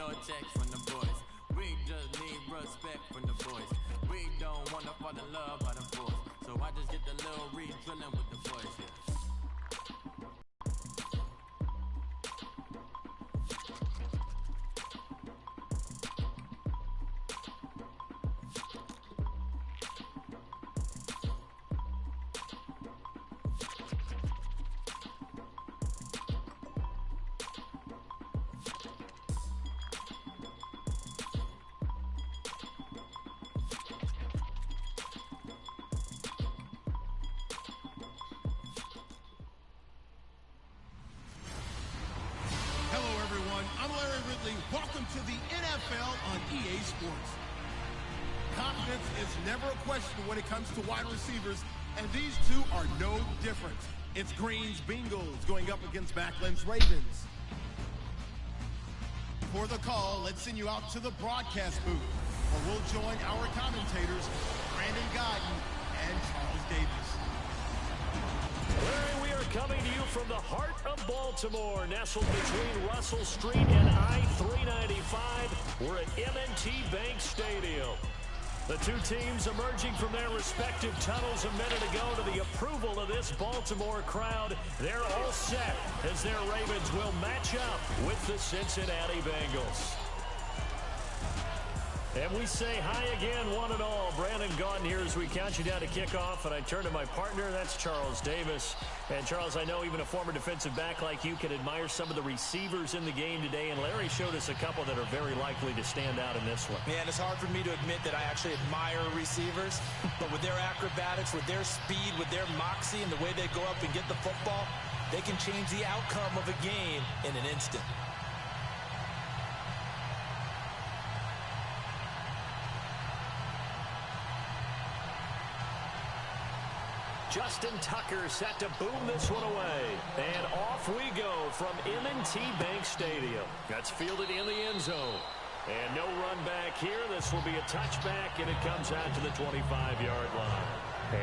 no text from the boys. We just need respect from the boys. We don't want to fall in love by the force. So I just get the little re-drilling with the boys, yeah. Welcome to the NFL on EA Sports. Confidence is never a question when it comes to wide receivers, and these two are no different. It's Green's Bengals going up against Macklin's Ravens. For the call, let's send you out to the broadcast booth, where we'll join our commentators, Brandon Godden and Charles Davis. Larry, we are coming to you from the heart of Baltimore, nestled between Russell Street and I-395. We're at M&T Bank Stadium. The two teams emerging from their respective tunnels a minute ago to the approval of this Baltimore crowd. They're all set as their Ravens will match up with the Cincinnati Bengals. And we say hi again, one and all. Brandon Gaudin here as we count you down to kickoff. And I turn to my partner, that's Charles Davis. And Charles, I know even a former defensive back like you can admire some of the receivers in the game today. And Larry showed us a couple that are very likely to stand out in this one. Man, it's hard for me to admit that I actually admire receivers. But with their acrobatics, with their speed, with their moxie, and the way they go up and get the football, they can change the outcome of a game in an instant. Justin Tucker set to boom this one away. And off we go from M&T Bank Stadium. That's fielded in the end zone. And no run back here. This will be a touchback, and it comes out to the 25-yard line.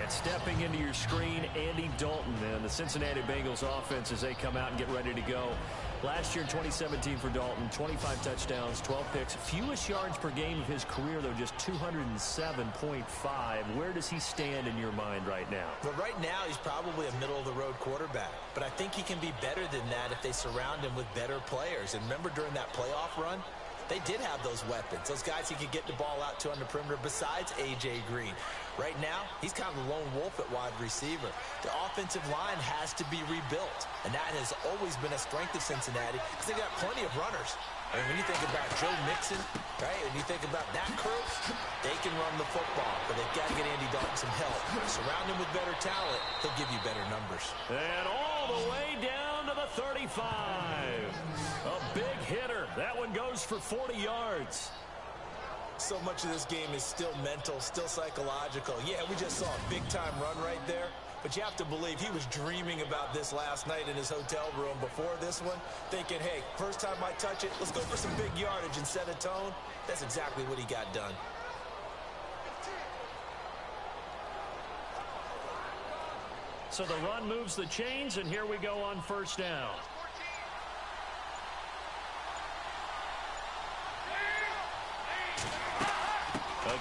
And stepping into your screen, Andy Dalton and the Cincinnati Bengals offense as they come out and get ready to go. Last year in 2017 for Dalton, 25 touchdowns, 12 picks. Fewest yards per game of his career, though, just 207.5. Where does he stand in your mind right now? Well, right now he's probably a middle-of-the-road quarterback. But I think he can be better than that if they surround him with better players. And remember during that playoff run, they did have those weapons, those guys he could get the ball out to on the perimeter besides A.J. Green. Right now, he's kind of the lone wolf at wide receiver. The offensive line has to be rebuilt, and that has always been a strength of Cincinnati because they got plenty of runners. I mean, when you think about Joe Mixon, right, when you think about that crew, they can run the football, but they've got to get Andy Dalton some help. Surround him with better talent, he'll give you better numbers. And all the way down to the 35. A big hitter. That one goes for 40 yards. So much of this game is still mental, still psychological. Yeah, we just saw a big-time run right there. But you have to believe he was dreaming about this last night in his hotel room before this one, thinking, hey, first time I touch it, let's go for some big yardage and set a tone. That's exactly what he got done. So the run moves the chains, and here we go on first down.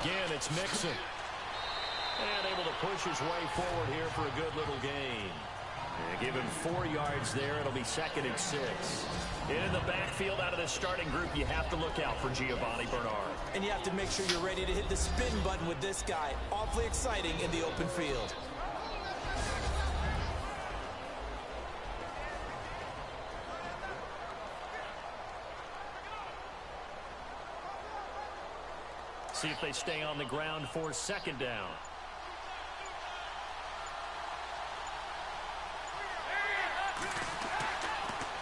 Again, it's Mixon. And able to push his way forward here for a good little gain. And give him 4 yards there. It'll be 2nd and 6. In the backfield out of the starting group, you have to look out for Giovanni Bernard. And you have to make sure you're ready to hit the spin button with this guy. Awfully exciting in the open field. See if they stay on the ground for 2nd down.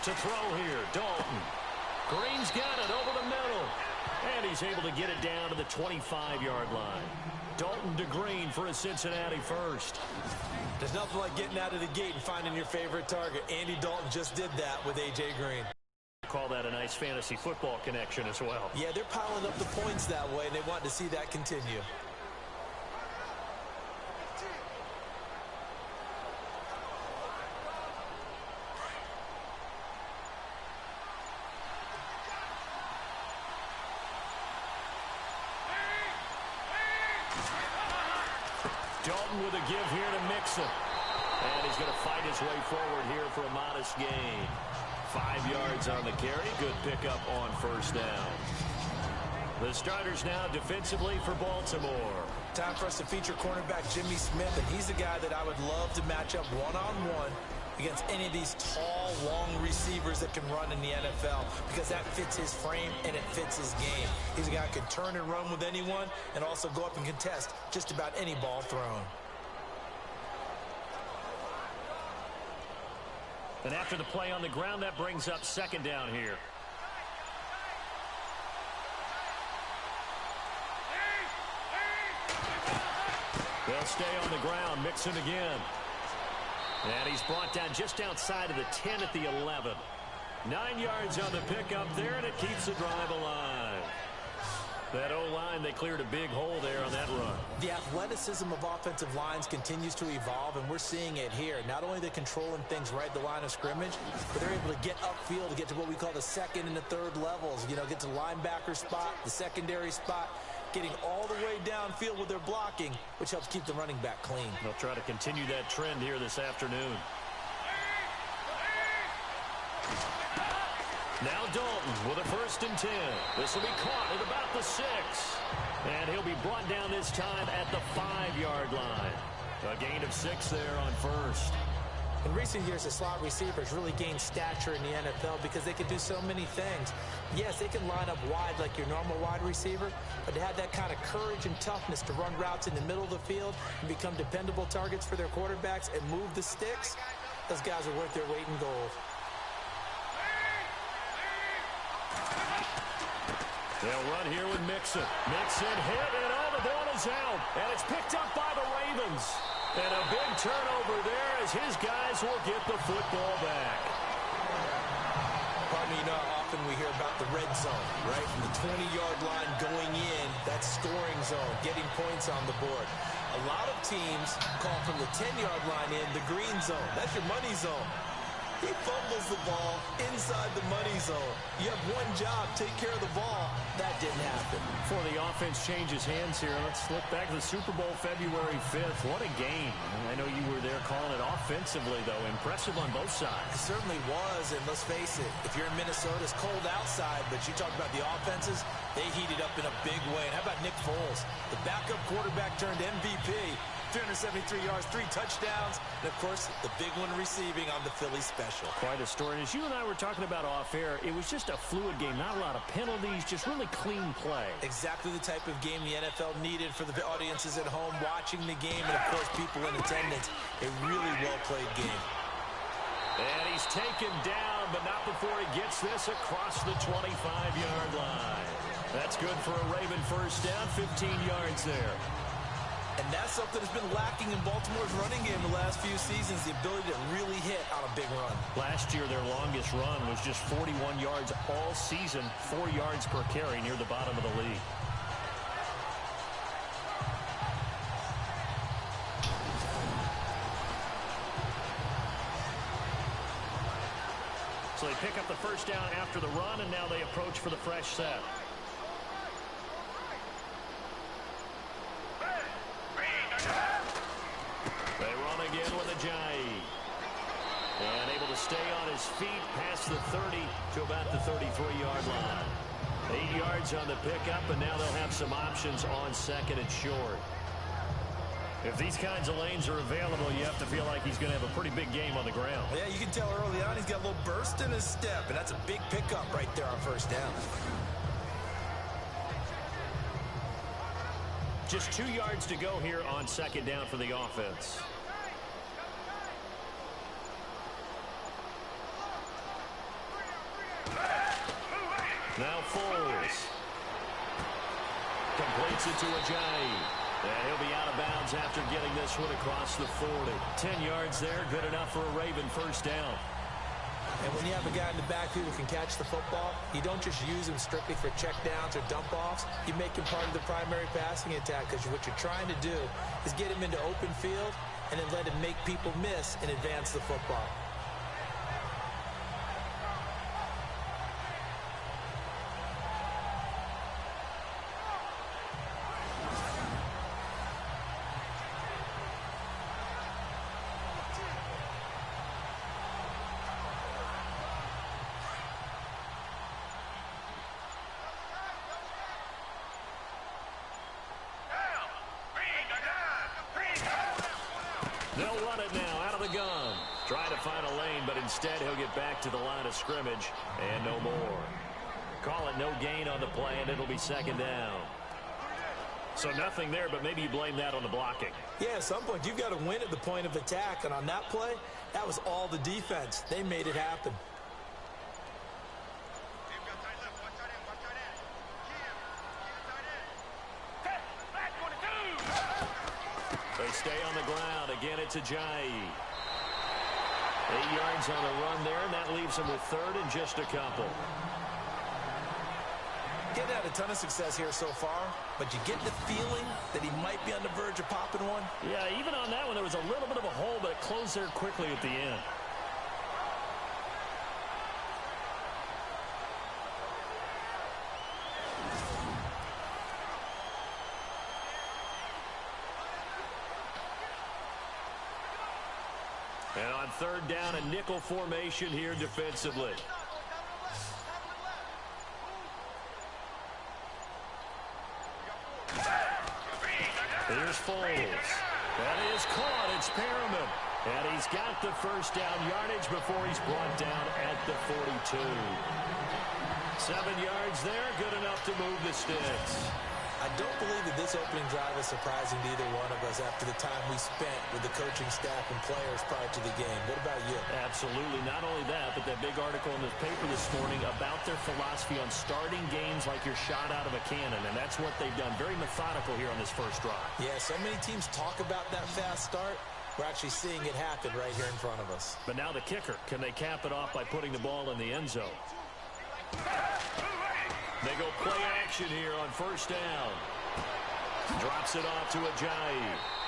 To throw here, Dalton. Green's got it over the middle. And he's able to get it down to the 25-yard line. Dalton to Green for a Cincinnati first. There's nothing like getting out of the gate and finding your favorite target. Andy Dalton just did that with A.J. Green. Call that a nice fantasy football connection as well. Yeah, they're piling up the points that way, and they want to see that continue. Dalton with a give here to Mixon. And he's going to fight his way forward here for a modest gain. 5 yards on the carry. Good pickup on first down. The starters now defensively for Baltimore. Time for us to feature cornerback Jimmy Smith, and he's the guy that I would love to match up one-on-one against any of these tall, long receivers that can run in the NFL, because that fits his frame and it fits his game. He's a guy who can turn and run with anyone and also go up and contest just about any ball thrown. And after the play on the ground, that brings up second down here. They'll stay on the ground. Mixon again. And he's brought down just outside of the 10 at the 11. 9 yards on the pickup there, and it keeps the drive alive. That O-line, they cleared a big hole there on that run. The athleticism of offensive lines continues to evolve, and we're seeing it here. Not only are they controlling things right at the line of scrimmage, but they're able to get upfield to get to what we call the second and the third levels. You know, get to the linebacker spot, the secondary spot, getting all the way downfield with their blocking, which helps keep the running back clean. They'll try to continue that trend here this afternoon. Now Dalton with a 1st and 10. This will be caught at about the 6. And he'll be brought down this time at the 5-yard line. A gain of 6 there on first. In recent years, the slot receivers really gained stature in the NFL because they can do so many things. Yes, they can line up wide like your normal wide receiver, but they have that kind of courage and toughness to run routes in the middle of the field and become dependable targets for their quarterbacks and move the sticks. Those guys are worth their weight in gold. They'll run here with Mixon. Mixon hit, and the ball is out. And it's picked up by the Ravens. And a big turnover there as his guys will get the football back. Pardon me, you know how often we hear about the red zone, right? From the 20-yard line going in, that scoring zone, getting points on the board. A lot of teams call from the 10-yard line in the green zone. That's your money zone. He fumbles the ball inside the money zone. You have one job, take care of the ball. That didn't happen. Before the offense changes hands here, let's look back to the Super Bowl February 5th. What a game. I know you were there calling it offensively, though. Impressive on both sides. It certainly was, and let's face it, if you're in Minnesota, it's cold outside, but you talk about the offenses, they heated up in a big way. And how about Nick Foles, the backup quarterback turned MVP, 373 yards, 3 touchdowns, and, of course, the big one receiving on the Philly special. Quite a story. As you and I were talking about off-air, it was just a fluid game, not a lot of penalties, just really clean play. Exactly the type of game the NFL needed for the audiences at home watching the game, and, of course, people in attendance. A really well-played game. And he's taken down, but not before he gets this across the 25-yard line. That's good for a Raven first down, 15 yards there. And that's something that's been lacking in Baltimore's running game the last few seasons, the ability to really hit on a big run. Last year, their longest run was just 41 yards all season, 4 yards per carry near the bottom of the league. So they pick up the first down after the run, and now they approach for the fresh set. They run again with Ajayi. And able to stay on his feet past the 30 to about the 33-yard line. 8 yards on the pickup, and now they'll have some options on second and short. If these kinds of lanes are available, you have to feel like he's going to have a pretty big game on the ground. Yeah, you can tell early on he's got a little burst in his step, and that's a big pickup right there on first down. Just 2 yards to go here on second down for the offense. Now Foles. Completes it to Ajayi. And he'll be out of bounds after getting this one across the 40. 10 yards there, good enough for a Raven first down. And when you have a guy in the backfield who can catch the football, you don't just use him strictly for checkdowns or dump-offs. You make him part of the primary passing attack, because what you're trying to do is get him into open field and then let him make people miss and advance the football. They'll run it now out of the gun. Trying to find a lane, but instead he'll get back to the line of scrimmage. And no more. Call it no gain on the play, and it'll be second down. So nothing there, but maybe you blame that on the blocking. Yeah, at some point you've got to win at the point of attack. And on that play, that was all the defense. They made it happen. They stay on the ground. Again, it's Ajayi. 8 yards on the run there, and that leaves him with third and just a couple. Getting had a ton of success here so far, but you get the feeling that he might be on the verge of popping one. Yeah, even on that one, there was a little bit of a hole, but it closed there quickly at the end. And on third down, a nickel formation here defensively. Here's Foles. That is caught. It's Perriman. And he's got the first down yardage before he's brought down at the 42. 7 yards there, good enough to move the sticks. I don't believe that this opening drive is surprising to either one of us after the time we spent with the coaching staff and players prior to the game. What about you? Absolutely. Not only that, but that big article in the paper this morning about their philosophy on starting games like you're shot out of a cannon, and that's what they've done. Very methodical here on this first drive. Yeah, so many teams talk about that fast start. We're actually seeing it happen right here in front of us. But now the kicker. Can they cap it off by putting the ball in the end zone? They go play action here on first down. Drops it off to Ajayi.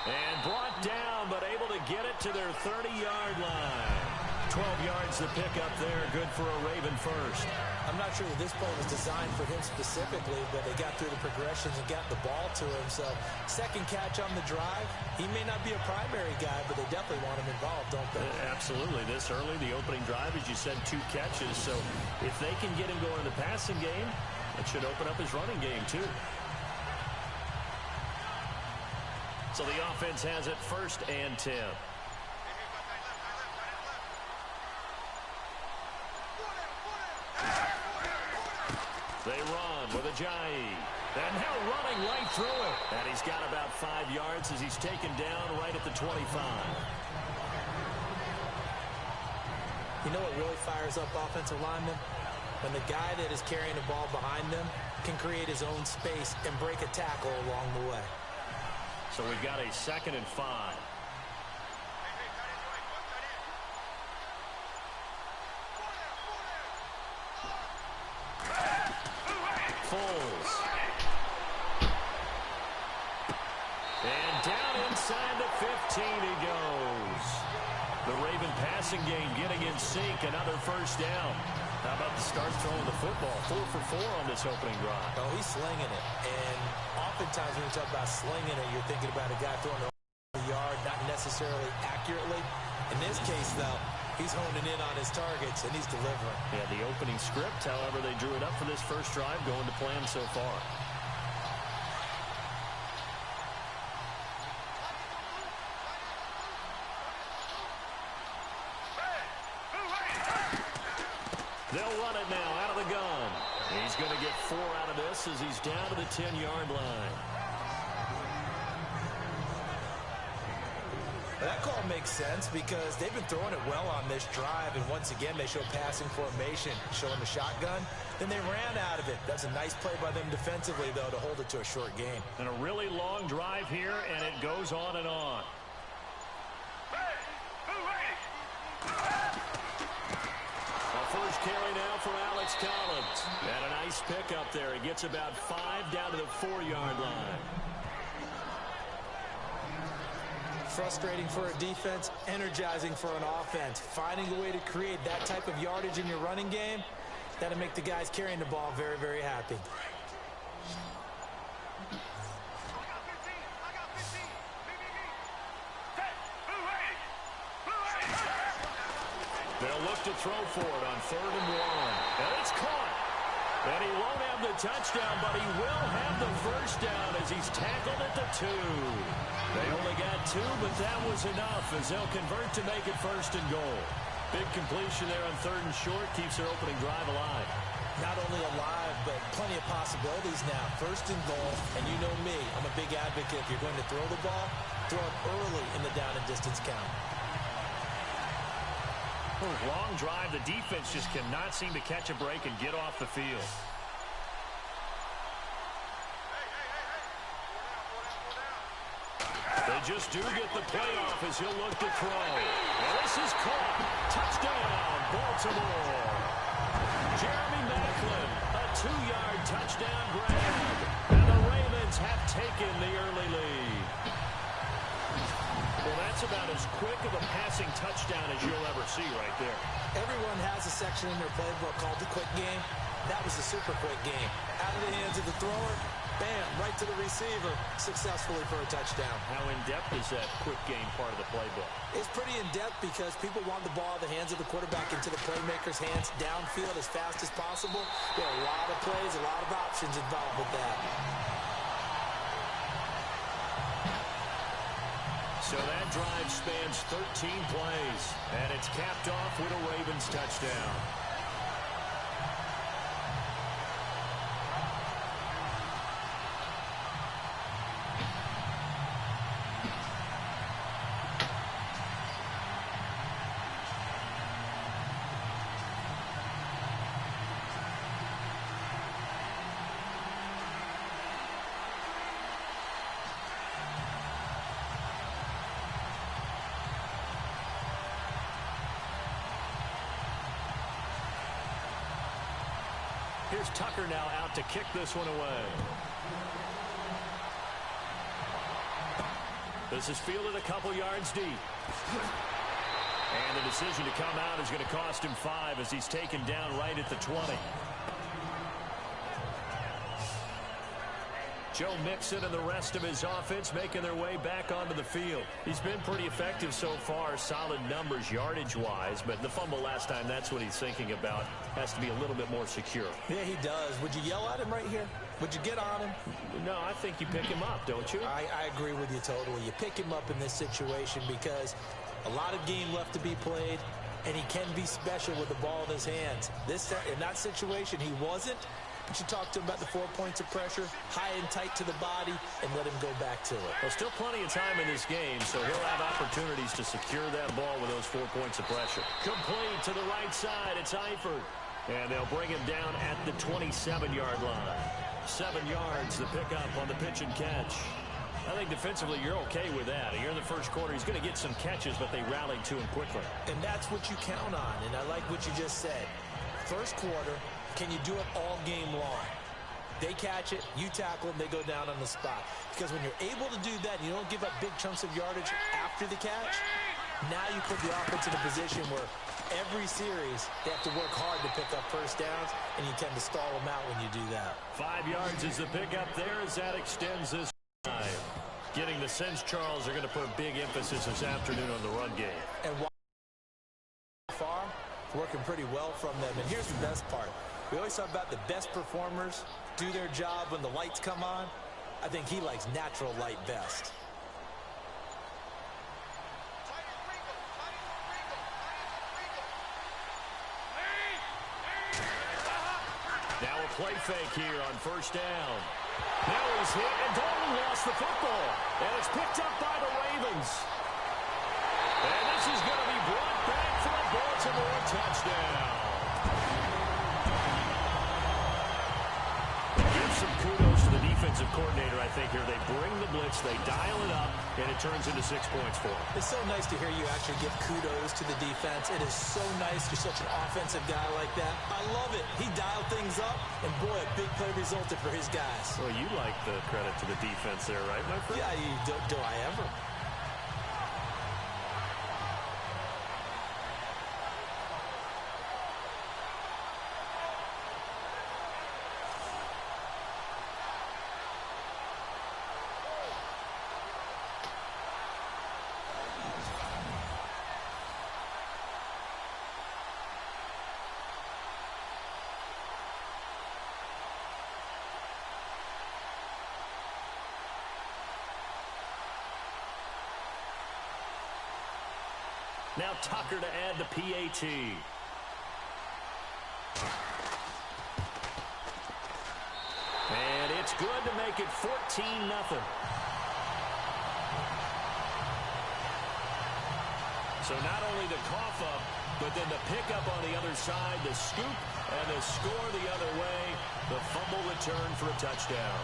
And brought down, but able to get it to their 30-yard line. 12 yards to pick up there. Good for a Raven first. I'm not sure that this play was designed for him specifically, but they got through the progressions and got the ball to him. So second catch on the drive. He may not be a primary guy, but they definitely want him involved, don't they? Absolutely. This early, the opening drive, as you said, 2 catches. So if they can get him going in the passing game, it should open up his running game, too. So the offense has it first and 10. They run with Ajayi. And now running right through it. And he's got about 5 yards as he's taken down right at the 25. You know what really fires up offensive linemen? When the guy that is carrying the ball behind them can create his own space and break a tackle along the way. So we've got a 2nd and 5. Foles. And down inside the 15 he goes. The Raven passing game getting in sync. Another first down. How about the start throwing the football? 4 for 4 on this opening drive. Oh, he's slinging it. And oftentimes when you talk about slinging it, you're thinking about a guy throwing the yard, not necessarily accurately. In this case, though, he's honing in on his targets, and he's delivering. Yeah, the opening script, however, they drew it up for this first drive, going to plan so far. They'll run it now out of the gun. He's going to get 4 out of this as he's down to the 10-yard line. That call makes sense because they've been throwing it well on this drive, and once again they show passing formation, showing the shotgun. Then they ran out of it. That's a nice play by them defensively, though, to hold it to a short gain. And a really long drive here, and it goes on and on. First carry now for Alex Collins. And a nice pickup there. He gets about 5 down to the 4-yard line. Frustrating for a defense, energizing for an offense. Finding a way to create that type of yardage in your running game, that'll make the guys carrying the ball very, very happy. They'll look to throw for it on 3rd and 1. And it's caught. And he won't have the touchdown, but he will have the first down as he's tackled at the 2. They only got 2, but that was enough as they'll convert to make it 1st and goal. Big completion there on 3rd and short keeps their opening drive alive. Not only alive, but plenty of possibilities now. 1st and goal, and you know me, I'm a big advocate. If you're going to throw the ball, throw it early in the down and distance count. Long drive. The defense just cannot seem to catch a break and get off the field. They just do get the playoff as he'll look to throw. And this is caught. Touchdown, Baltimore. Jeremy Maclin, a 2-yard touchdown grab. And the Ravens have taken the early lead. Well, that's about as quick of a passing touchdown as you'll ever see right there. Everyone has a section in their playbook called the quick game. That was a super quick game. Out of the hands of the thrower, bam, right to the receiver, successfully for a touchdown. How in-depth is that quick game part of the playbook? It's pretty in-depth because people want the ball in the hands of the quarterback into the playmaker's hands downfield as fast as possible. There are a lot of plays, a lot of options involved with that. So that drive spans 13 plays, and it's capped off with a Ravens touchdown. Here's Tucker now out to kick this one away. This is fielded a couple yards deep. And the decision to come out is going to cost him 5 as he's taken down right at the 20. Joe Mixon and the rest of his offense making their way back onto the field. He's been pretty effective so far, solid numbers yardage-wise, but the fumble last time, that's what he's thinking about. Has to be a little bit more secure. Yeah, he does. Would you yell at him right here? Would you get on him? No, I think you pick him up, don't you? I agree with you totally. You pick him up in this situation because a lot of game left to be played, and he can be special with the ball in his hands. In that situation, he wasn't. But you talk to him about the 4 points of pressure, high and tight to the body, and let him go back to it. Well, still plenty of time in this game, so he'll have opportunities to secure that ball with those 4 points of pressure. Complete to the right side. It's Eifert. And they'll bring him down at the 27-yard line. 7 yards, the pickup on the pitch and catch. I think defensively you're okay with that. Here in the first quarter, he's going to get some catches, but they rallied to him quickly. And that's what you count on, and I like what you just said. First quarter, can you do it all game long? They catch it, you tackle them, they go down on the spot. Because when you're able to do that, you don't give up big chunks of yardage after the catch, now you put the offense in a position where every series they have to work hard to pick up first downs, and you tend to stall them out when you do that. 5 yards is the pickup there as that extends this drive. Getting the sense Charles are going to put a big emphasis this afternoon on the run game. And far, working pretty well from them. And here's the best part. We always talk about the best performers do their job when the lights come on. I think he likes natural light best. Now a play fake here on first down. Now he's hit, and Dalton lost the football. And it's picked up by the Ravens. And this is going to be brought back for a Baltimore touchdown. Give some kudos to the defensive coordinator, I think, here. They bring the blitz, they dial it up, and it turns into 6 points for them. It's so nice to hear you actually give kudos to the defense. It is so nice you're such an offensive guy like that. I love it. He dialed things up, and boy, a big play resulted for his guys. Well, you like the credit to the defense there, right, my friend? Yeah, do I ever? Now Tucker to add the PAT. And it's good to make it 14-0. So not only the cough up, but then the pickup on the other side, the scoop, and the score the other way, the fumble return for a touchdown.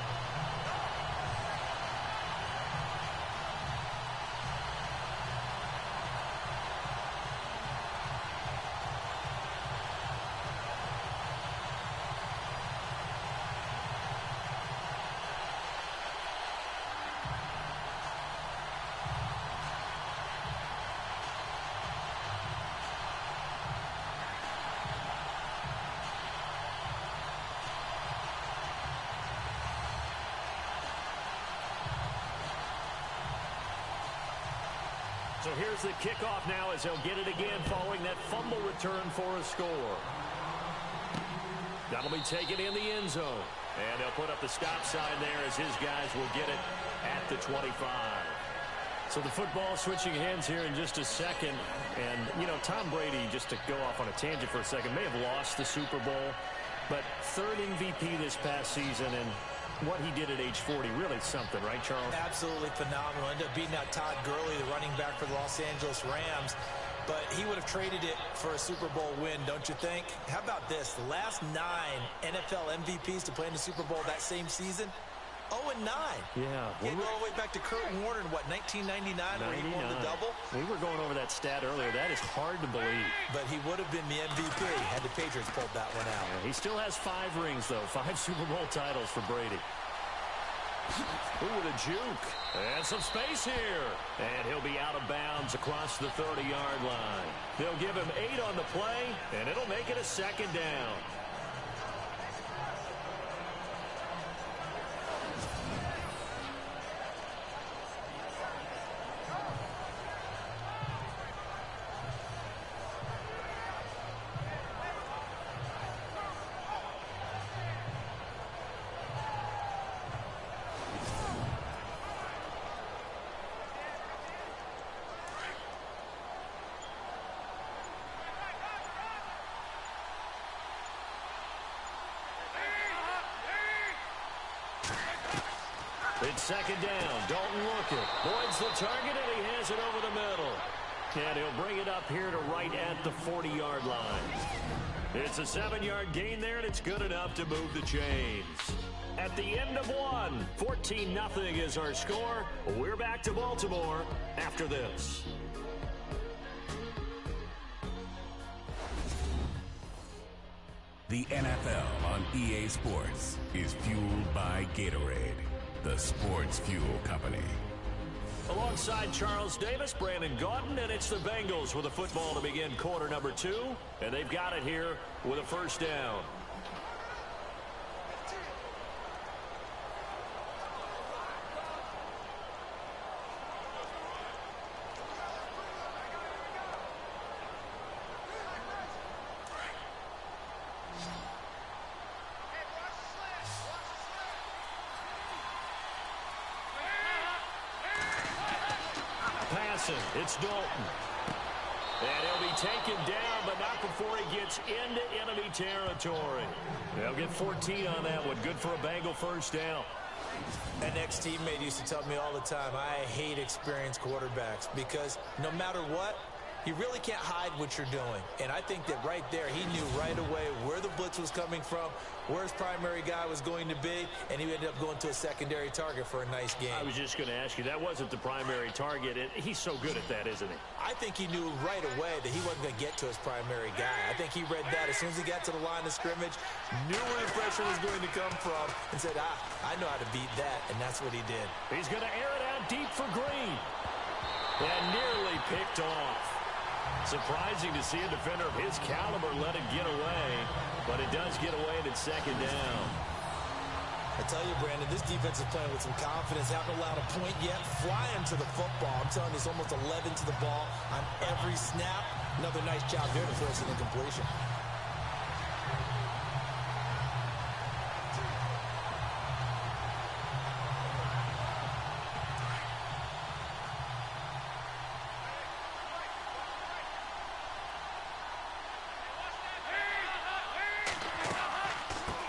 So here's the kickoff now as he'll get it again following that fumble return for a score. That'll be taken in the end zone. And they'll put up the stop sign there as his guys will get it at the 25. So the football switching hands here in just a second. And, you know, Tom Brady, just to go off on a tangent for a second, may have lost the Super Bowl. But third MVP this past season, and what he did at age 40, really something, right, Charles? Absolutely phenomenal. Ended up beating out Todd Gurley, the running back for the Los Angeles Rams. But he would have traded it for a Super Bowl win, don't you think? How about this? The last 9 NFL MVPs to play in the Super Bowl that same season, 0-9. Yeah. He go all the way back to Kurt Warner in, what, 1999, where he won the double? We were going over that stat earlier. That is hard to believe. But he would have been the MVP had the Patriots pulled that one out. Yeah, he still has 5 rings, though. 5 Super Bowl titles for Brady. Ooh, with a juke. And some space here. And he'll be out of bounds across the 30-yard line. They'll give him 8 on the play, and it'll make it a second down. It's second down. Dalton looking. Boyd's the target, and he has it over the middle. And he'll bring it up here to right at the 40-yard line. It's a 7-yard gain there, and it's good enough to move the chains. At the end of one, 14-0 is our score. We're back to Baltimore after this. The NFL on EA Sports is fueled by Gatorade, the sports fuel company. Alongside Charles Davis, Brandon Gaudin, and it's the Bengals with a football to begin quarter number 2. And they've got it here with a first down. It's Dalton. And he'll be taken down, but not before he gets into enemy territory. They'll get 14 on that one. Good for a Bengal first down. An ex-teammate used to tell me all the time, I hate experienced quarterbacks because no matter what, you really can't hide what you're doing. And I think that right there, he knew right away where the blitz was coming from, where his primary guy was going to be, and he ended up going to a secondary target for a nice game. I was just going to ask you, that wasn't the primary target. He's so good at that, isn't he? I think he knew right away that he wasn't going to get to his primary guy. I think he read that as soon as he got to the line of scrimmage, knew where the pressure was going to come from, and said, I know how to beat that, and that's what he did. He's going to air it out deep for Green. And nearly picked off. Surprising to see a defender of his caliber let it get away, but it does get away and it's second down. I tell you, Brandon, this defense is playing with some confidence. Haven't allowed a point yet. Flying to the football. I'm telling you, it's almost 11 to the ball on every snap. Another nice job there to force an incompletion.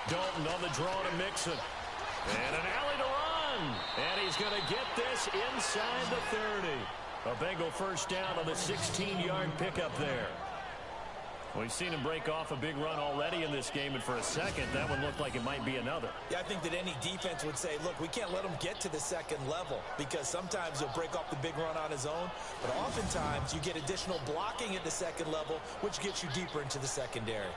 Dalton on the draw to Mixon. And an alley to run. And he's going to get this inside the 30. A Bengal first down on the 16-yard pickup there. We've seen him break off a big run already in this game, and for a second, that one looked like it might be another. Yeah, I think that any defense would say, look, we can't let him get to the second level, because sometimes he'll break off the big run on his own, but oftentimes you get additional blocking at the second level, which gets you deeper into the secondary.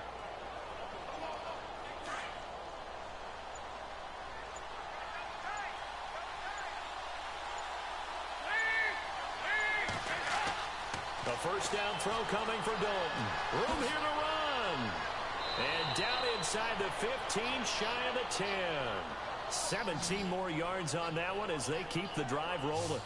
The first down throw coming for Dalton. Room here to run. And down inside the 15, shy of the 10. 17 more yards on that one as they keep the drive rolling.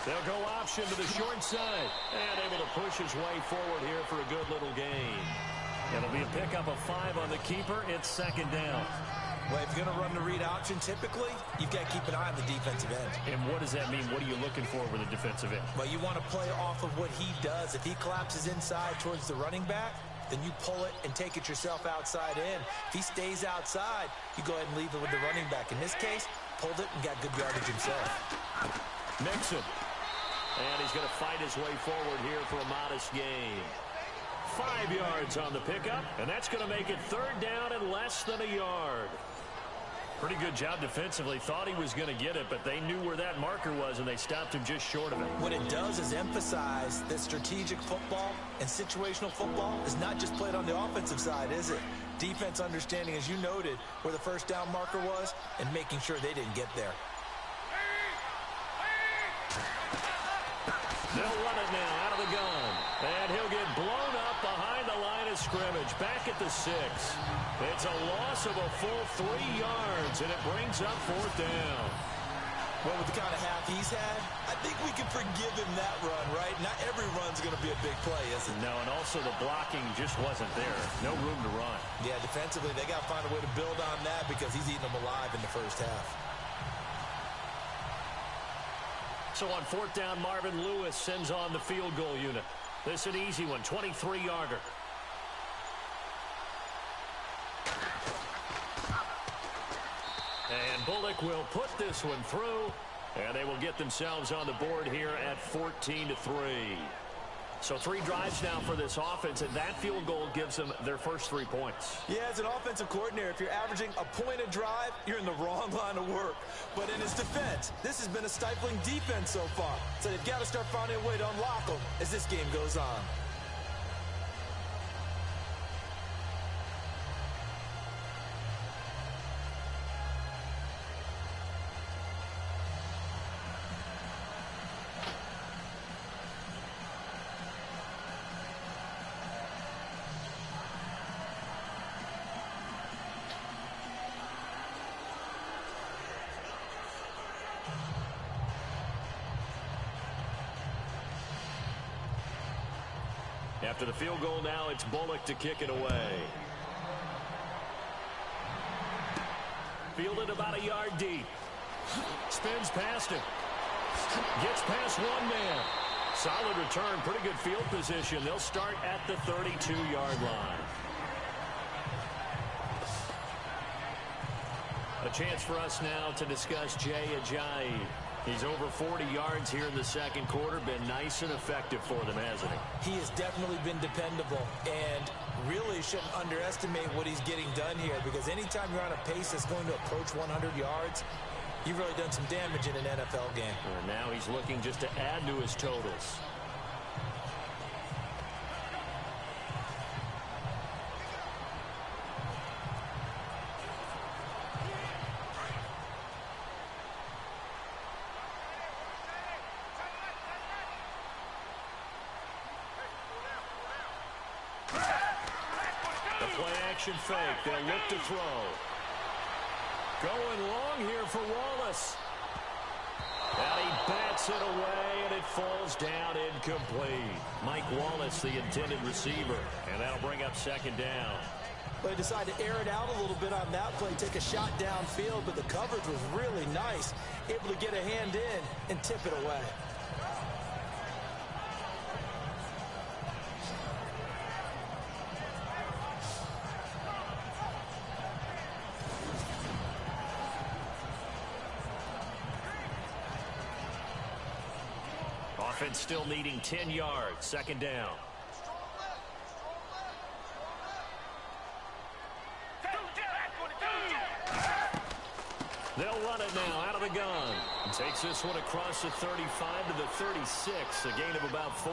They'll go option to the short side. And able to push his way forward here for a good little gain. It'll be a pickup of 5 on the keeper. It's second down. Well, if you're going to run the read option, typically, you've got to keep an eye on the defensive end. And what does that mean? What are you looking for with a defensive end? Well, you want to play off of what he does. If he collapses inside towards the running back, then you pull it and take it yourself outside in. If he stays outside, you go ahead and leave it with the running back. In this case, pulled it and got good yardage himself. Mixon. And he's going to fight his way forward here for a modest gain. 5 yards on the pickup, and that's going to make it third down and less than a yard. Pretty good job defensively. Thought he was going to get it, but they knew where that marker was, and they stopped him just short of it. What it does is emphasize that strategic football and situational football is not just played on the offensive side, is it? Defense understanding, as you noted, where the first down marker was and making sure they didn't get there. They'll run it now out of the gun. And he'll get blown up behind the line of scrimmage. Back at the 6. It's a loss of a full 3 yards, and it brings up fourth down. Well, with the kind of half he's had, I think we can forgive him that run, right? Not every run's going to be a big play, is it? No, and also the blocking just wasn't there. No room to run. Yeah, defensively, they got to find a way to build on that because he's eating them alive in the first half. So on fourth down, Marvin Lewis sends on the field goal unit. This is an easy one, 23-yarder. And Bullock will put this one through, and they will get themselves on the board here at 14-3. So 3 drives now for this offense, and that field goal gives them their first 3 points. Yeah, as an offensive coordinator, if you're averaging a point a drive, you're in the wrong line of work. But in his defense, this has been a stifling defense so far. So they've got to start finding a way to unlock them as this game goes on. After the field goal now, it's Bullock to kick it away. Fielded about a yard deep. Spins past him. Gets past one man. Solid return, pretty good field position. They'll start at the 32-yard line. A chance for us now to discuss Jay Ajayi. He's over 40 yards here in the second quarter. Been nice and effective for them, hasn't he? He has definitely been dependable and really shouldn't underestimate what he's getting done here because anytime you're on a pace that's going to approach 100 yards, you've really done some damage in an NFL game. And now he's looking just to add to his totals. Fake. They'll look to throw. Going long here for Wallace. And he bats it away, and it falls down incomplete. Mike Wallace, the intended receiver, and that'll bring up second down. Well, he decided to air it out a little bit on that play, take a shot downfield, but the coverage was really nice. Able to get a hand in and tip it away. Offense still needing 10 yards. Second down. They'll run it now out of the gun. Takes this one across the 35 to the 36. A gain of about 4.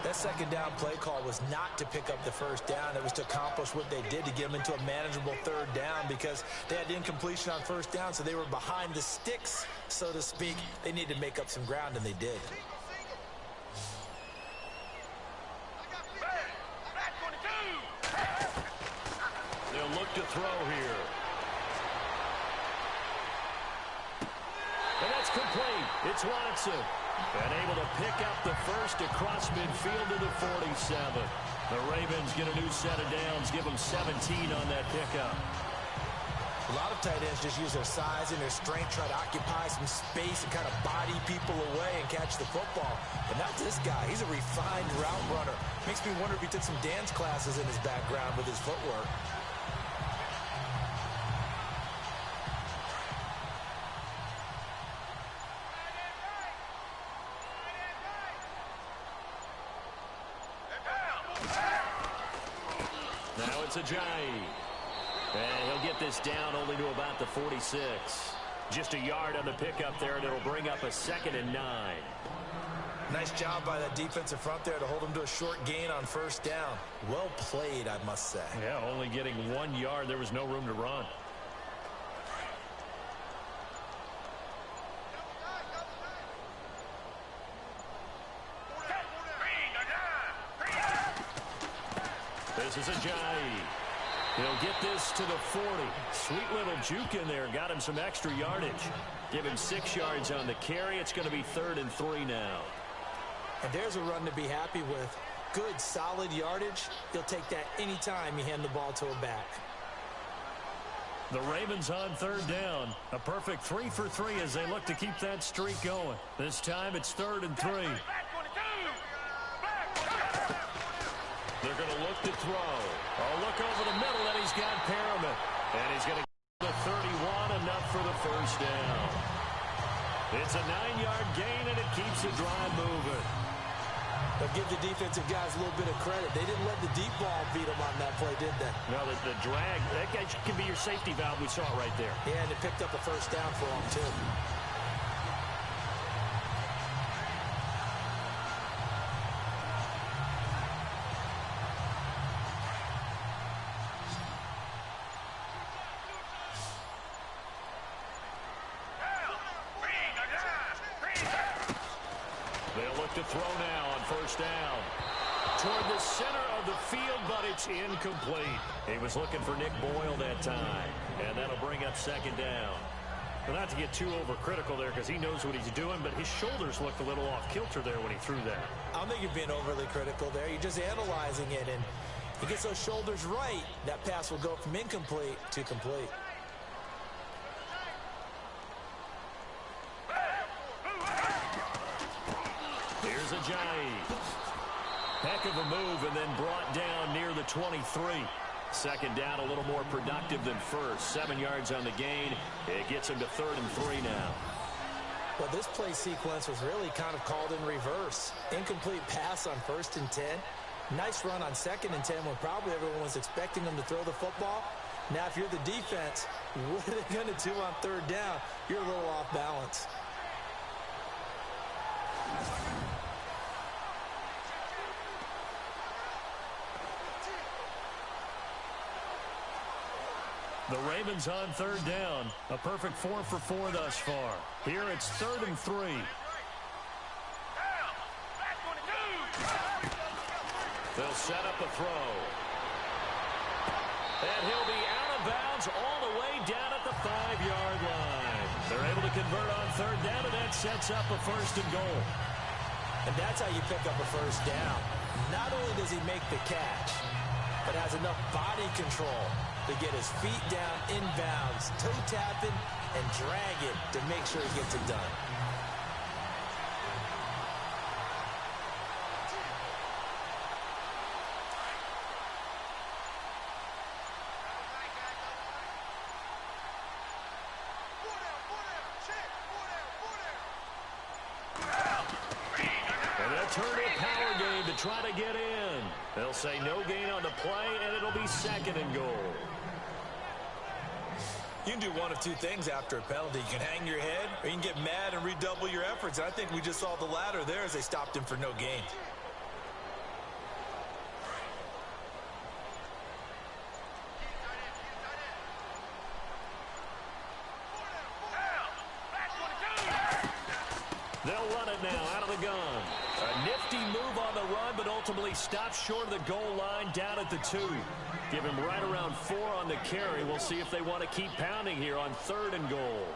That second down play call was not to pick up the first down. It was to accomplish what they did, to get them into a manageable third down, because they had incompletion on first down, so they were behind the sticks, so to speak. They needed to make up some ground, and they did. They'll look to throw here. And that's complete. It's Watson. And able to pick up the first across midfield to the 47. The Ravens get a new set of downs, give them 17 on that pickup. A lot of tight ends just use their size and their strength, try to occupy some space and kind of body people away and catch the football. But not this guy. He's a refined route runner. Makes me wonder if he took some dance classes in his background with his footwork. Now it's Ajayi. And he'll get this down only to about the 46. Just a yard on the pickup there, and it'll bring up a 2nd and 9. Nice job by that defensive front there to hold him to a short gain on first down. Well played, I must say. Yeah, only getting 1 yard. There was no room to run. This is Ajayi. He'll get this to the 40. Sweet little juke in there. Got him some extra yardage. Give him 6 yards on the carry. It's going to be 3rd and 3 now. And there's a run to be happy with. Good, solid yardage. He'll take that anytime you hand the ball to a back. The Ravens on 3rd down. A perfect 3 for 3 as they look to keep that streak going. This time it's 3rd and 3. They're going to look to throw. Oh, look over the middle, and he's got Perriman. And he's going to get the 31, enough for the first down. It's a 9-yard gain, and it keeps the drive moving. But give the defensive guys a little bit of credit. They didn't let the deep ball beat them on that play, did they? No, the drag, that guy can be your safety valve. We saw it right there. Yeah, and it picked up a first down for them, too. To throw now on first down. Toward the center of the field, but it's incomplete. He was looking for Nick Boyle that time, and that'll bring up 2nd down. Well, not to get too overcritical there because he knows what he's doing, but his shoulders looked a little off kilter there when he threw that. I don't think you're being overly critical there. You're just analyzing it, and he gets those shoulders right. That pass will go from incomplete to complete. Here's Ajayi. Heck of a move, and then brought down near the 23. 2nd down, a little more productive than first. 7 yards on the gain. It gets him to 3rd and 3 now. Well, this play sequence was really kind of called in reverse. Incomplete pass on 1st and 10. Nice run on 2nd and 10 when probably everyone was expecting them to throw the football. Now, if you're the defense, what are they going to do on 3rd down? You're a little off balance. The Ravens on 3rd down. A perfect 4 for 4 thus far. Here it's 3rd and 3. They'll set up a throw. And he'll be out of bounds all the way down at the 5-yard line. They're able to convert on third down, and that sets up a 1st and goal. And that's how you pick up a first down. Not only does he make the catch, but has enough body control to get his feet down inbounds, toe tapping, and drag it to make sure he gets it done. Try to get in. They'll say no gain on the play, and it'll be 2nd and goal. You can do one of two things after a penalty. You can hang your head, or you can get mad and redouble your efforts. And I think we just saw the latter there as they stopped him for no gain. They'll run it now out of the gun. A nifty move on the run, but ultimately stopped short of the goal line down at the 2. Give him right around 4 on the carry. We'll see if they want to keep pounding here on 3rd and goal.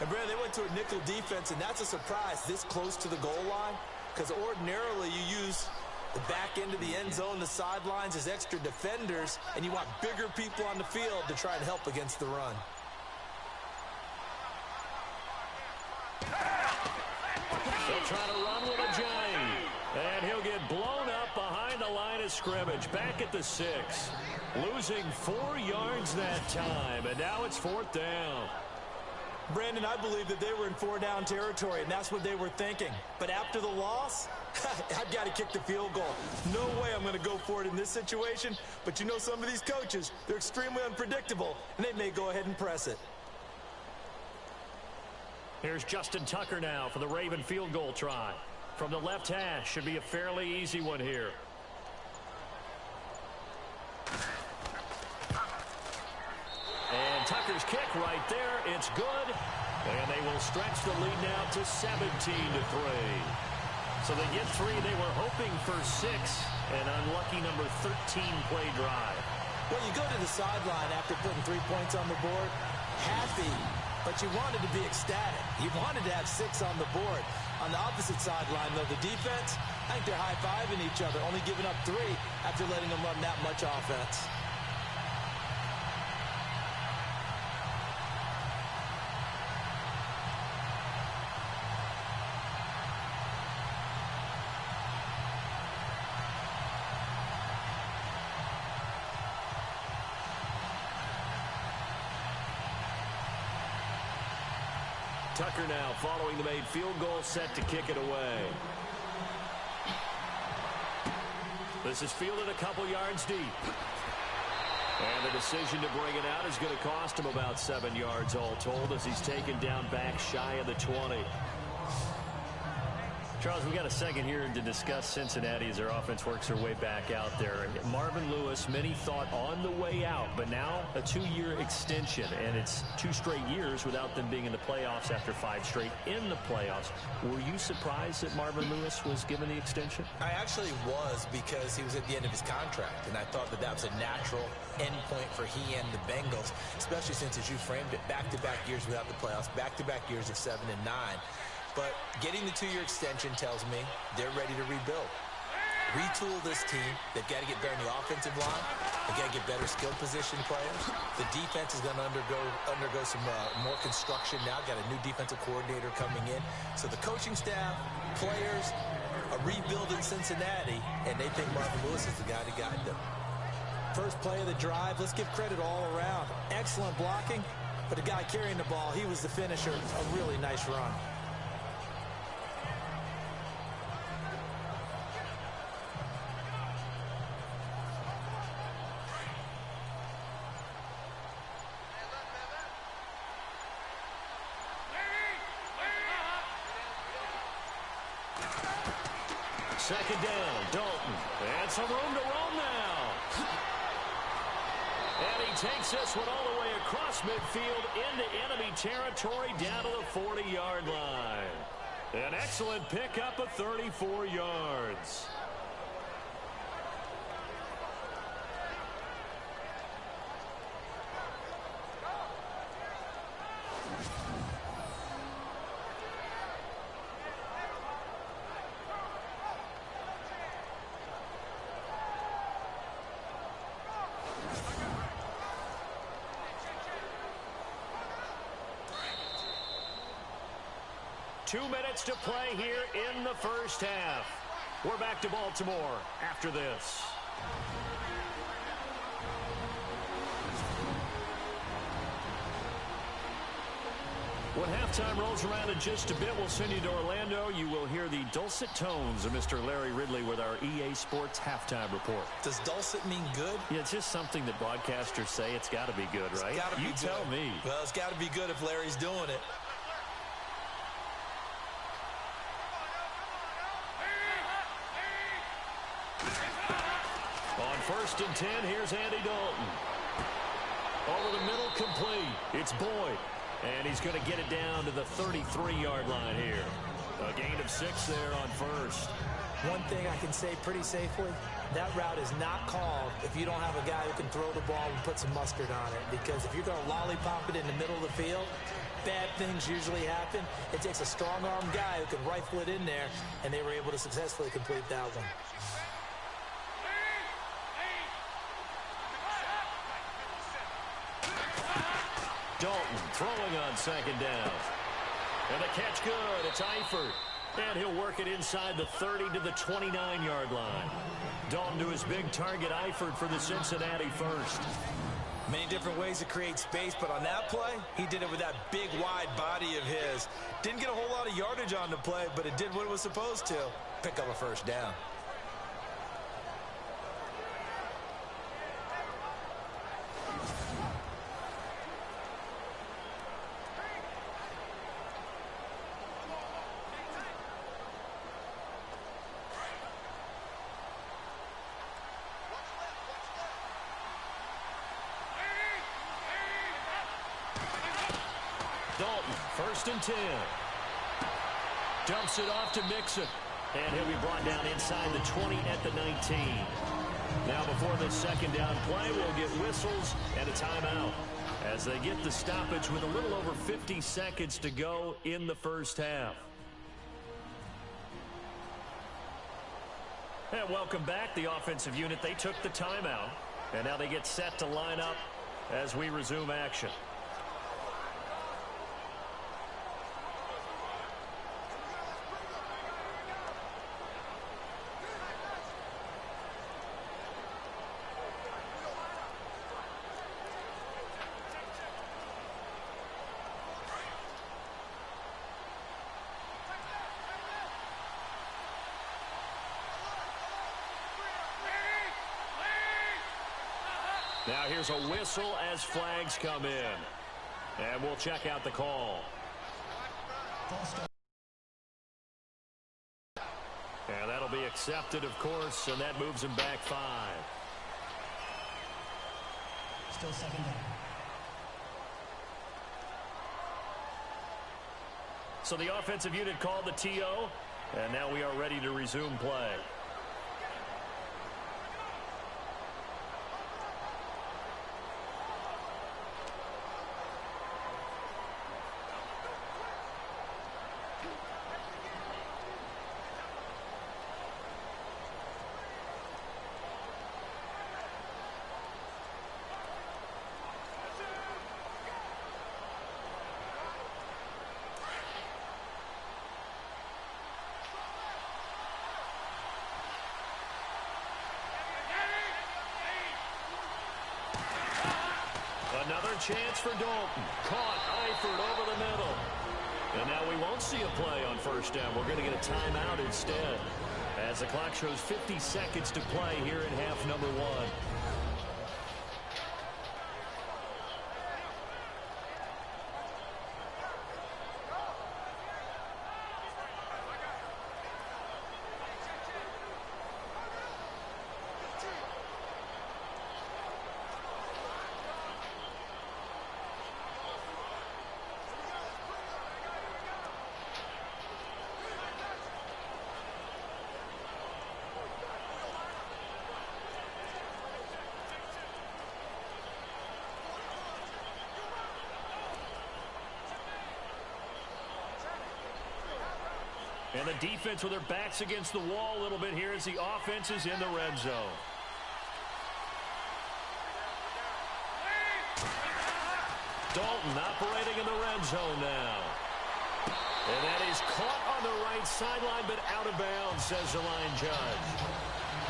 And, Brad, they went to a nickel defense, and that's a surprise this close to the goal line, because ordinarily you use the back end of the end zone, the sidelines as extra defenders, and you want bigger people on the field to try and help against the run. They'll try to run with a giant. And he'll get blown up behind the line of scrimmage. Back at the 6. Losing 4 yards that time. And now it's 4th down. Brandon, I believe that they were in 4-down territory, and that's what they were thinking. But after the loss, I've got to kick the field goal. No way I'm going to go for it in this situation. But you know some of these coaches, they're extremely unpredictable, and they may go ahead and press it. Here's Justin Tucker now for the Raven field goal try. From the left hash, should be a fairly easy one here. And Tucker's kick right there. It's good. And they will stretch the lead now to 17-3. So they get 3. They were hoping for 6. An unlucky number 13 play drive. Well, you go to the sideline after putting 3 points on the board, happy. But you wanted to be ecstatic. You wanted to have 6 on the board. On the opposite sideline, though, the defense, I think they're high-fiving each other, only giving up 3 after letting them run that much offense. Tucker now following the made field goal, set to kick it away. This is fielded a couple yards deep. And the decision to bring it out is going to cost him about 7 yards all told as he's taken down back shy of the 20. Charles, we got a second here to discuss Cincinnati as their offense works their way back out there. And Marvin Lewis, many thought on the way out, but now a 2-year extension, and it's 2 straight years without them being in the playoffs after 5 straight in the playoffs. Were you surprised that Marvin Lewis was given the extension? I actually was, because he was at the end of his contract, and I thought that that was a natural endpoint for he and the Bengals, especially since, as you framed it, back-to-back years without the playoffs, back-to-back years of 7 and 9. But getting the 2-year extension tells me they're ready to rebuild. Retool this team. They've got to get better in the offensive line. They've got to get better skill position players. The defense is going to undergo some more construction now. Got a new defensive coordinator coming in. So the coaching staff, players, a rebuild in Cincinnati, and they think Marvin Lewis is the guy to guide them. First play of the drive, let's give credit all around. Excellent blocking, but the guy carrying the ball, he was the finisher. A really nice run. Second down, Dalton. And some room to roam now. And he takes this one all the way across midfield into enemy territory down to the 40-yard line. An excellent pickup of 34 yards. 2 minutes to play here in the first half. We're back to Baltimore after this. When halftime rolls around in just a bit, we'll send you to Orlando. You will hear the dulcet tones of Mr. Larry Ridley with our EA Sports halftime report. Does dulcet mean good? Yeah, it's just something that broadcasters say. It's got to be good, right? It's gotta be you good. Tell me. Well, it's got to be good if Larry's doing it. On 1st and 10, here's Andy Dalton. Over the middle, complete. It's Boyd. And he's going to get it down to the 33-yard line here. A gain of 6 there on 1st. One thing I can say pretty safely, that route is not called if you don't have a guy who can throw the ball and put some mustard on it. Because if you're going to lollipop it in the middle of the field, bad things usually happen. It takes a strong-arm guy who can rifle it in there, and they were able to successfully complete that one. Dalton throwing on 2nd down. And the catch good. It's Eifert. And he'll work it inside the 30 to the 29-yard line. Dalton to his big target, Eifert, for the Cincinnati first. Many different ways to create space, but on that play, he did it with that big, wide body of his. Didn't get a whole lot of yardage on the play, but it did what it was supposed to. Pick up a 1st down. Dalton, 1st and 10. Dumps it off to Mixon. And he'll be brought down inside the 20 at the 19. Now before this 2nd down play, we'll get whistles and a timeout as they get the stoppage with a little over 50 seconds to go in the first half. And welcome back. The offensive unit, they took the timeout. And now they get set to line up as we resume action. Now here's a whistle as flags come in. And we'll check out the call. And that'll be accepted, of course, and that moves him back 5. Still 2nd down. So the offensive unit called the TO, and now we are ready to resume play. Another chance for Dalton. Caught Eifert over the middle. And now we won't see a play on 1st down. We're going to get a timeout instead as the clock shows 50 seconds to play here in half number 1. And the defense with their backs against the wall a little bit here as the offense is in the red zone. Dalton operating in the red zone now. And that is caught on the right sideline, but out of bounds, says the line judge.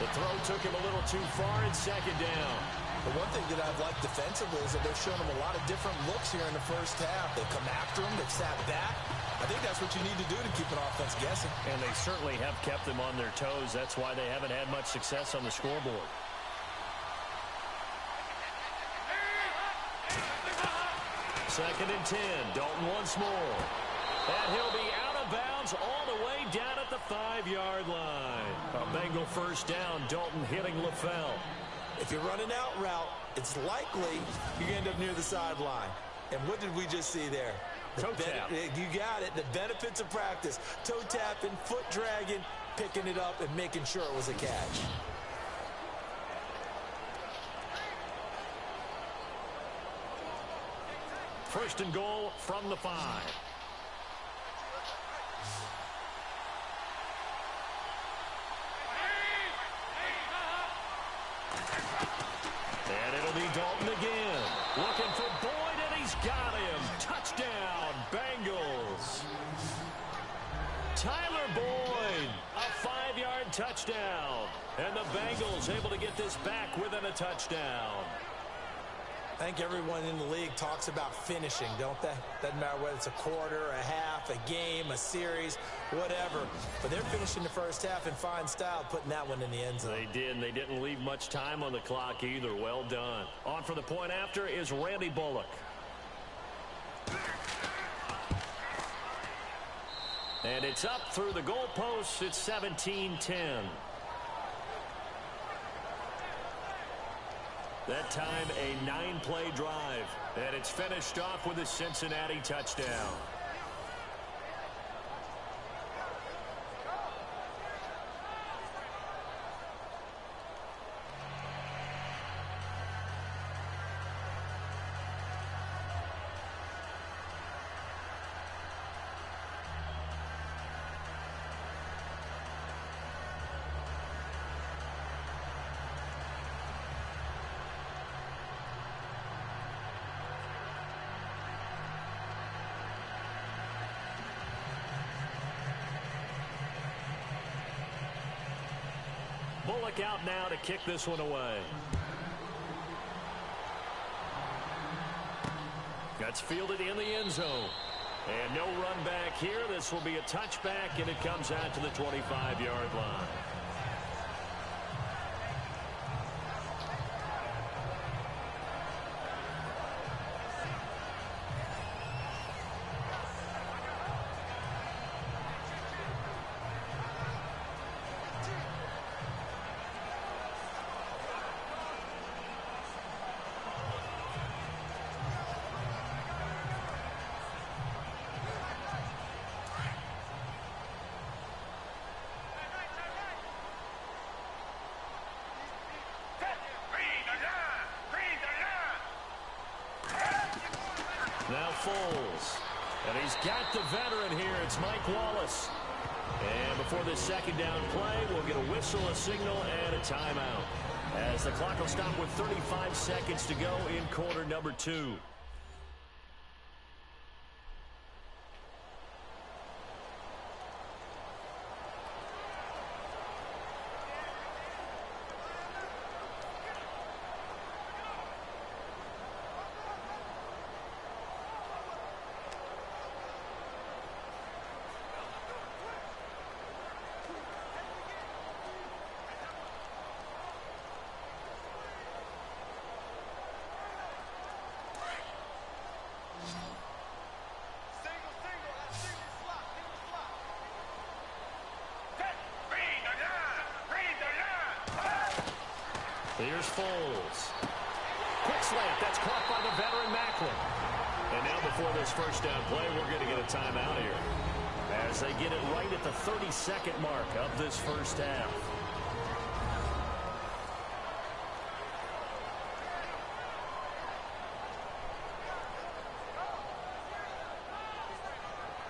The throw took him a little too far. It's second down. The one thing that I've liked defensively is that they've shown him a lot of different looks here in the first half. They've come after him. They've sat back. I think that's what you need to do to keep an offense guessing. And they certainly have kept them on their toes. That's why they haven't had much success on the scoreboard. Second and 10. Dalton once more. And he'll be out of bounds all the way down at the 5-yard line. A Bengal first down. Dalton hitting LaFell. If you're running out route, it's likely you end up near the sideline. And what did we just see there? Toe tap. You got it. The benefits of practice. Toe tapping, foot dragging, picking it up, and making sure it was a catch. First and goal from the 5. And it'll be Dalton again. Looking for Boyd, and he's got him. Touchdown, Bengals. Tyler Boyd, a 5-yard touchdown. And the Bengals able to get this back within a touchdown. I think everyone in the league talks about finishing, don't they? Doesn't matter whether it's a quarter, a half, a game, a series, whatever. But they're finishing the first half in fine style, putting that one in the end zone. They did, and they didn't leave much time on the clock either. Well done. On for the point after is Randy Bullock. And it's up through the goalposts. It's 17-10. That time a 9-play drive. And it's finished off with a Cincinnati touchdown. Bullock out now to kick this one away. That's fielded in the end zone. And no run back here. This will be a touchback, and it comes out to the 25-yard line. Now Foles. And he's got the veteran here. It's Mike Wallace. And before this second down play, we'll get a whistle, a signal, and a timeout. As the clock will stop with 35 seconds to go in quarter number 2. Here's Foles. Quick slant. That's caught by the veteran Macklin. And now before this first down play, we're going to get a timeout here. As they get it right at the 32nd mark of this first half.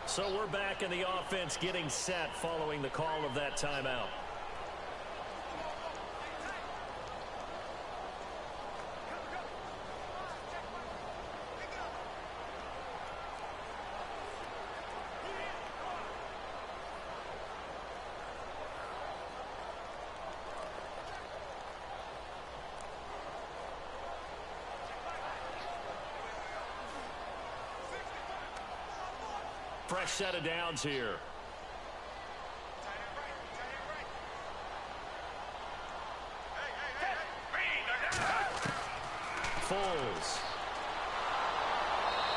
So we're back in the offense getting set following the call of that timeout. fresh set of downs here. Foles.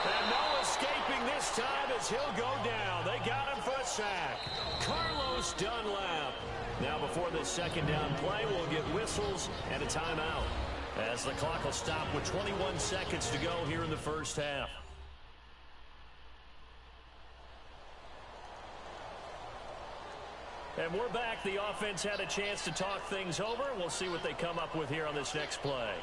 And no escaping this time as he'll go down. They got him for a sack. Carlos Dunlap. Now before this second down play, we'll get whistles and a timeout, as the clock will stop with 21 seconds to go here in the first half. And we're back. The offense had a chance to talk things over. We'll see what they come up with here on this next play.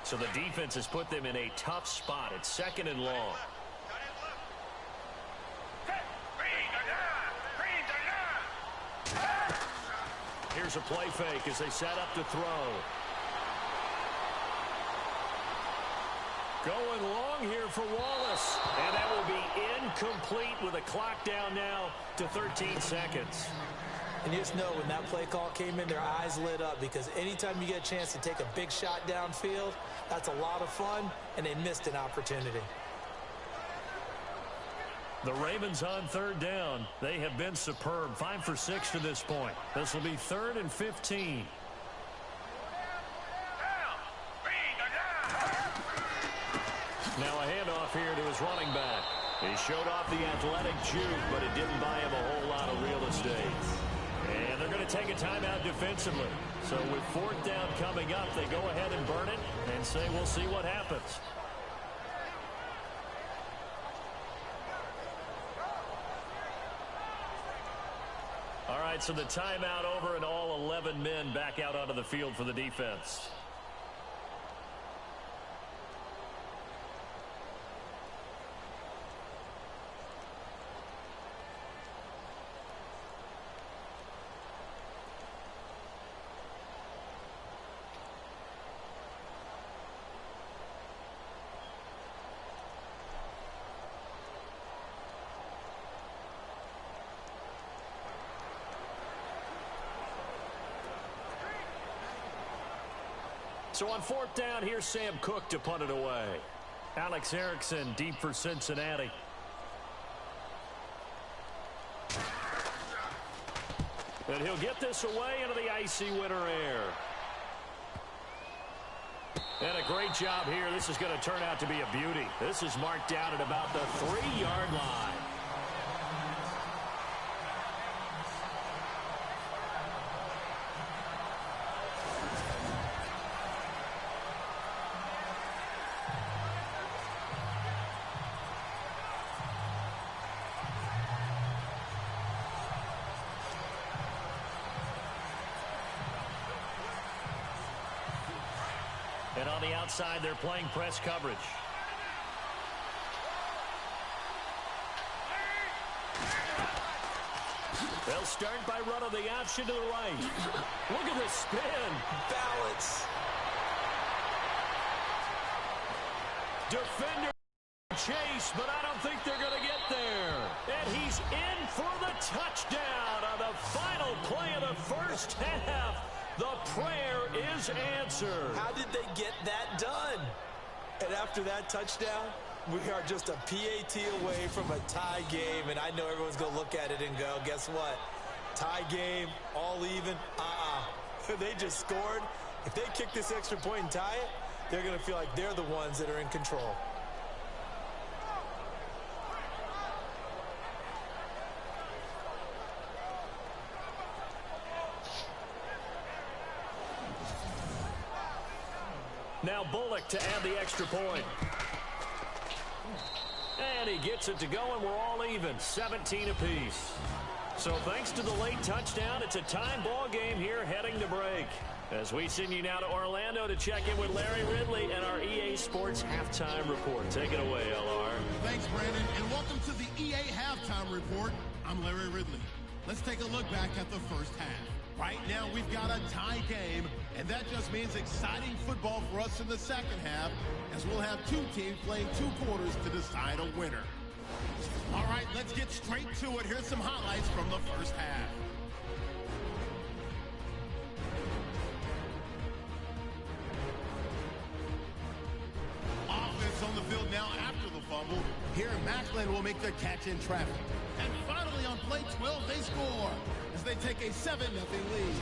So the defense has put them in a tough spot. It's second and long. Here's a play fake as they set up to throw. Going long here for Wallace. And that will be incomplete with a clock down now to 13 seconds. And you just know when that play call came in, their eyes lit up, because anytime you get a chance to take a big shot downfield, that's a lot of fun, and they missed an opportunity. The Ravens on third down. They have been superb. 5 for 6 to this point. This will be 3rd and 15. Now a handoff here to his running back. He showed off the athletic juke, but it didn't buy him a whole lot of real estate. And they're going to take a timeout defensively. So with 4th down coming up, they go ahead and burn it and say we'll see what happens. All right, so the timeout over and all 11 men back out onto the field for the defense. So on 4th down, here's Sam Cook to punt it away. Alex Erickson deep for Cincinnati. And he'll get this away into the icy winter air. And a great job here. This is going to turn out to be a beauty. This is marked down at about the 3-yard line. And on the outside, they're playing press coverage. They'll start by running the option to the right. Look at the spin. Balance. Defender chase, but I don't think they're going to get there. And he's in for the touchdown on the final play of the first half. The prayer is answered. How did they get that done? And after that touchdown, we are just a PAT away from a tie game. And I know everyone's going to look at it and go, guess what? Tie game, all even. They just scored. If they kick this extra point and tie it, they're going to feel like they're the ones that are in control. Now Bullock to add the extra point. And he gets it to go, and we're all even, 17 apiece. So thanks to the late touchdown, it's a time ball game here heading to break. As we send you now to Orlando to check in with Larry Ridley and our EA Sports Halftime Report. Take it away, LR. Thanks, Brandon, and welcome to the EA Halftime Report. I'm Larry Ridley. Let's take a look back at the first half. Right now, we've got a tie game, and that just means exciting football for us in the second half, as we'll have two teams playing 2 quarters to decide a winner. All right, let's get straight to it. Here's some highlights from the first half. Offense on the field now after the fumble. Here, Macklin will make the catch in traffic. And finally, on play 12, they score as they take a 7-0 lead.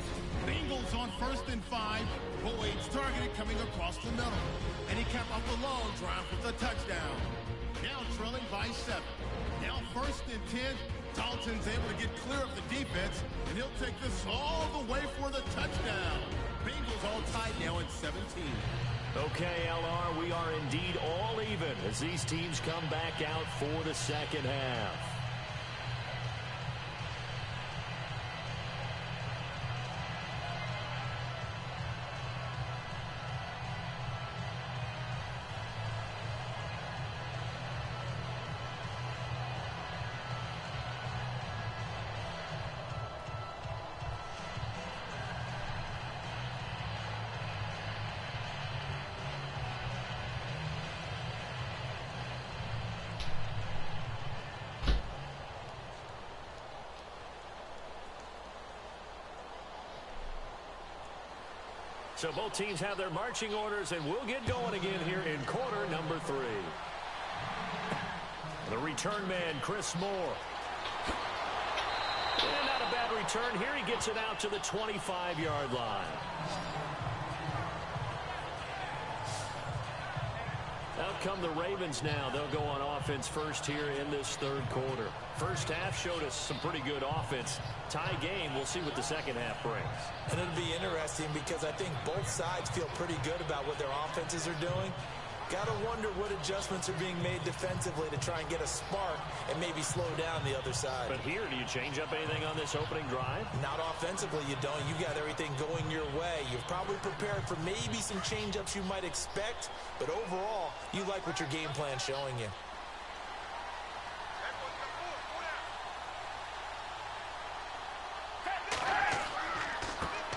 Bengals on 1st and 5. Boyd's targeted coming across the middle. And he capped off the long drive with a touchdown. Now trailing by 7. Now 1st and 10. Dalton's able to get clear of the defense, and he'll take this all the way for the touchdown. Bengals all tied now at 17. Okay, LR, we are indeed all even as these teams come back out for the second half. So both teams have their marching orders, and we'll get going again here in quarter number 3. The return man, Chris Moore. And not a bad return here. He gets it out to the 25-yard line. Out come the Ravens now. They'll go on offense first here in this third quarter. First half showed us some pretty good offense. Tie game. We'll see what the second half brings. And it'll be interesting because I think both sides feel pretty good about what their offenses are doing. Got to wonder what adjustments are being made defensively to try and get a spark and maybe slow down the other side. But here, do you change up anything on this opening drive? Not offensively, you don't. You got everything going your way. You've probably prepared for maybe some change-ups you might expect, but overall, you like what your game plan's showing you.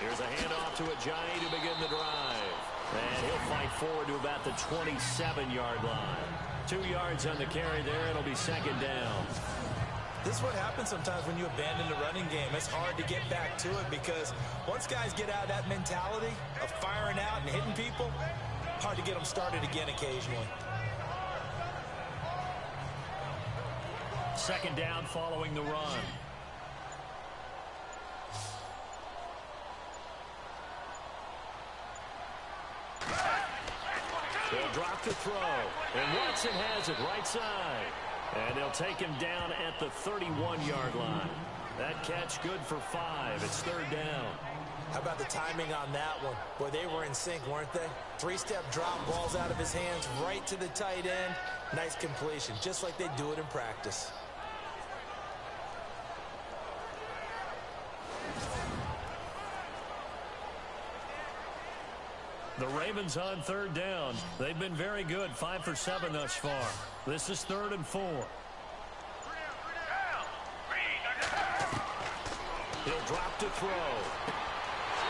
Here's a handoff to Ajayi to begin the drive. And he'll fight forward to about the 27-yard line. 2 yards on the carry there. It'll be second down. This is what happens sometimes when you abandon the running game. It's hard to get back to it because once guys get out of that mentality of firing out and hitting people, hard to get them started again occasionally. Second down following the run. They'll drop to throw. And Watson has it right side. And they'll take him down at the 31-yard line. That catch good for 5. It's third down. How about the timing on that one? Boy, they were in sync, weren't they? 3-step drop, balls out of his hands, right to the tight end. Nice completion, just like they do it in practice. The Ravens on third down. They've been very good, 5 for 7 thus far. This is 3rd and 4. He'll drop to throw.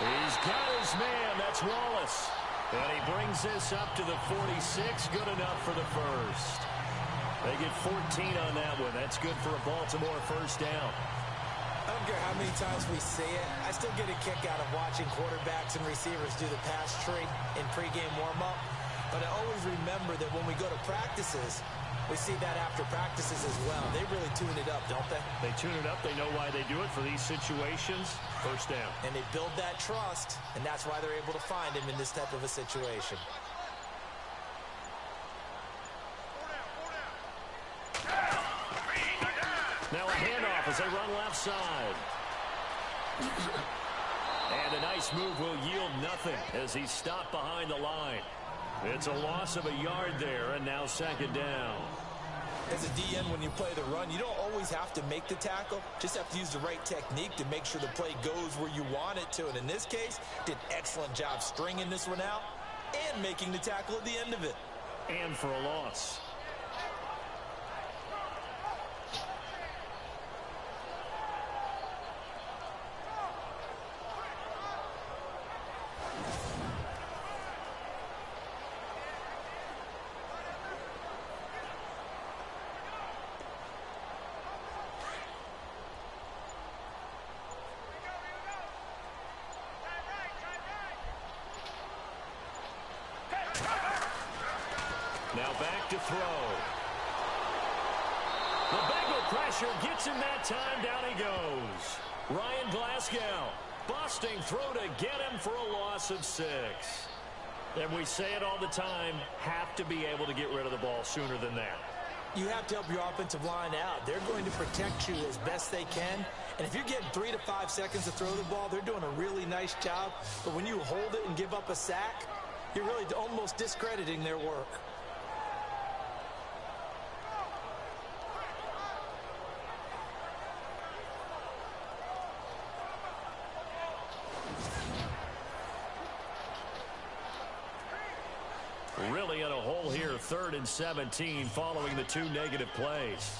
He's got his man. That's Wallace. And he brings this up to the 46. Good enough for the first. They get 14 on that one. That's good for a Baltimore first down. I don't care how many times we see it. I still get a kick out of watching quarterbacks and receivers do the pass tree in pregame warm-up. But I always remember that when we go to practices, we see that after practices as well. They really tune it up, don't they? They tune it up. They know why they do it for these situations. First down. And they build that trust, and that's why they're able to find him in this type of a situation. Now a handoff as they run left side. And a nice move will yield nothing as he's stopped behind the line. It's a loss of a yard there, and now second down. As a DN, when you play the run, you don't always have to make the tackle. Just have to use the right technique to make sure the play goes where you want it to. And in this case, did an excellent job stringing this one out and making the tackle at the end of it. And for a loss. Now back to throw. The Bengal pressure gets him that time. Down he goes. Ryan Glasgow busting through to get him for a loss of 6. And we say it all the time, have to be able to get rid of the ball sooner than that. You have to help your offensive line out. They're going to protect you as best they can. And if you're getting 3 to 5 seconds to throw the ball, they're doing a really nice job. But when you hold it and give up a sack, you're really almost discrediting their work. Really in a hole here, 3rd and 17 following the 2 negative plays.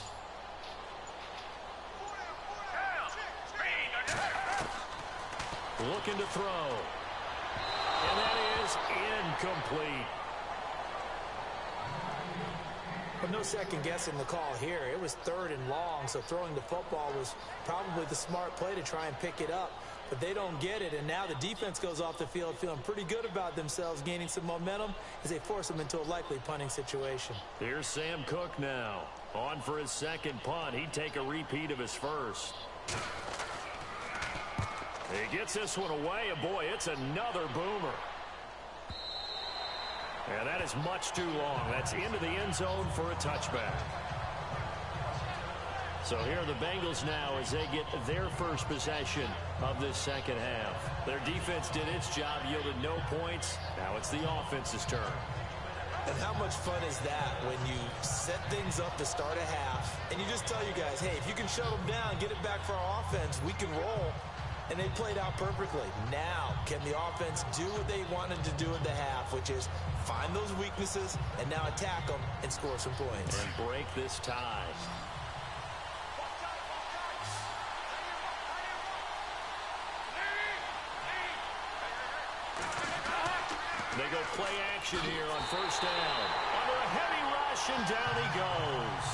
Looking to throw. And that is incomplete. But no second guessing the call here. It was 3rd and long, so throwing the football was probably the smart play to try and pick it up. But they don't get it, and now the defense goes off the field feeling pretty good about themselves, gaining some momentum as they force them into a likely punting situation. Here's Sam Cook now. On for his second punt. He'd take a repeat of his first. He gets this one away, and boy, it's another boomer. And that is much too long. That's into the end zone for a touchback. So here are the Bengals now as they get their first possession of this second half. Their defense did its job, yielded no points. Now it's the offense's turn. And how much fun is that when you set things up to start a half and you just tell you guys, hey, if you can shut them down, get it back for our offense, we can roll. And they played out perfectly. Now, can the offense do what they wanted to do in the half, which is find those weaknesses and now attack them and score some points. And break this tie. They go play action here on first down. Under a heavy rush, and down he goes.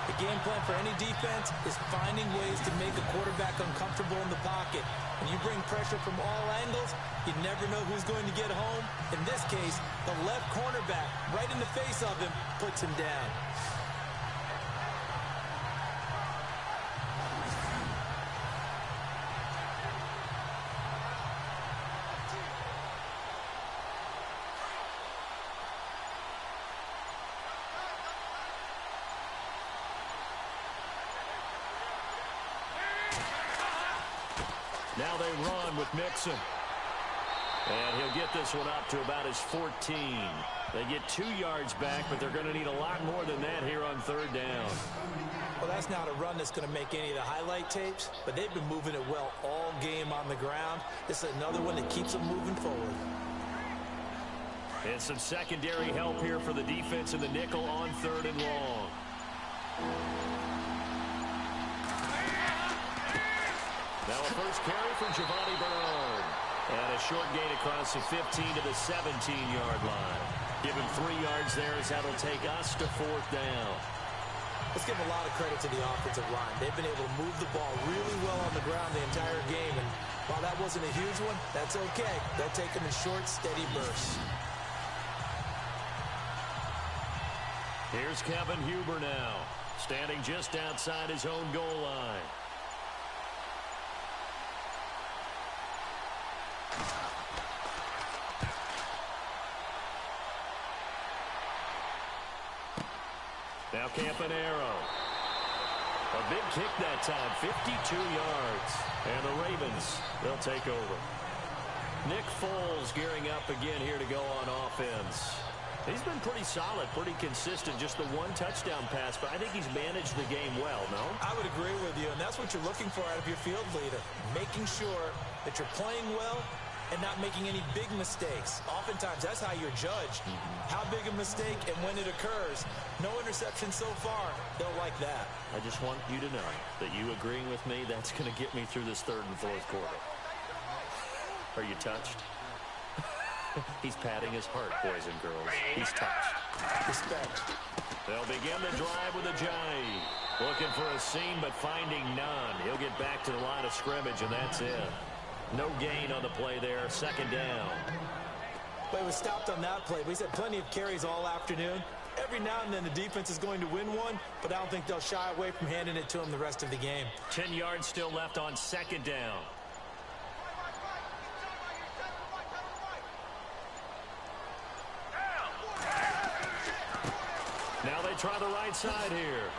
The game plan for any defense is finding ways to make a quarterback uncomfortable in the pocket. When you bring pressure from all angles, you never know who's going to get home. In this case, the left cornerback, right in the face of him, puts him down. Now they run with Mixon. And he'll get this one up to about his 14. They get 2 yards back, but they're going to need a lot more than that here on third down. Well, that's not a run that's going to make any of the highlight tapes, but they've been moving it well all game on the ground. This is another one that keeps them moving forward. And some secondary help here for the defense in the nickel on 3rd and long. Now a first carry for Giovanni Bernard. And a short gain across the 15 to the 17-yard line. Give him 3 yards there as that'll take us to 4th down. Let's give a lot of credit to the offensive line. They've been able to move the ball really well on the ground the entire game. And while that wasn't a huge one, that's okay. They'll take them in short, steady bursts. Here's Kevin Huber now, standing just outside his own goal line. Now Campanaro. A big kick that time, 52 yards. And the Ravens, they'll take over. Nick Foles gearing up again here to go on offense. He's been pretty solid, pretty consistent, just the 1 touchdown pass, but I think he's managed the game well, no? I would agree with you, and that's what you're looking for out of your field leader, making sure that you're playing well and not making any big mistakes. Oftentimes, that's how you're judged. How big a mistake and when it occurs. No interception so far. They'll like that. I just want you to know that you agreeing with me, that's going to get me through this 3rd and 4th quarter. Are you touched? He's patting his heart, boys and girls. He's touched. Respect. They'll begin the drive with a jive. Looking for a seam, but finding none. He'll get back to the line of scrimmage, and that's it. No gain on the play there. 2nd down. Well, he was stopped on that play, but he's had plenty of carries all afternoon. Every now and then the defense is going to win one, but I don't think they'll shy away from handing it to him the rest of the game. 10 yards still left on second down. Now they try the right side here.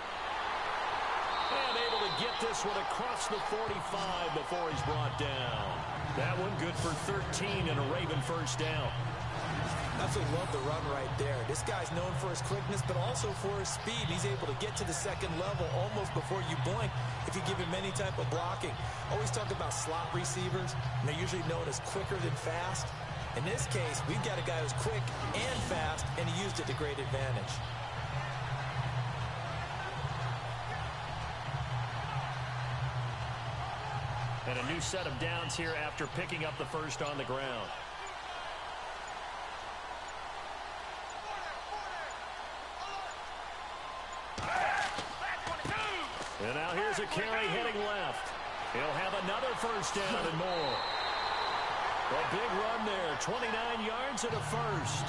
And able to get this one across the 45 before he's brought down. That one good for 13 and a Raven first down. Absolutely love the run right there. This guy's known for his quickness, but also for his speed. He's able to get to the second level almost before you blink if you give him any type of blocking. Always talk about slot receivers, and they're usually known as quicker than fast. In this case, we've got a guy who's quick and fast, and he used it to great advantage. And a new set of downs here after picking up the first on the ground. And now here's a carry heading left. He'll have another first down and more. A big run there, 29 yards and a first.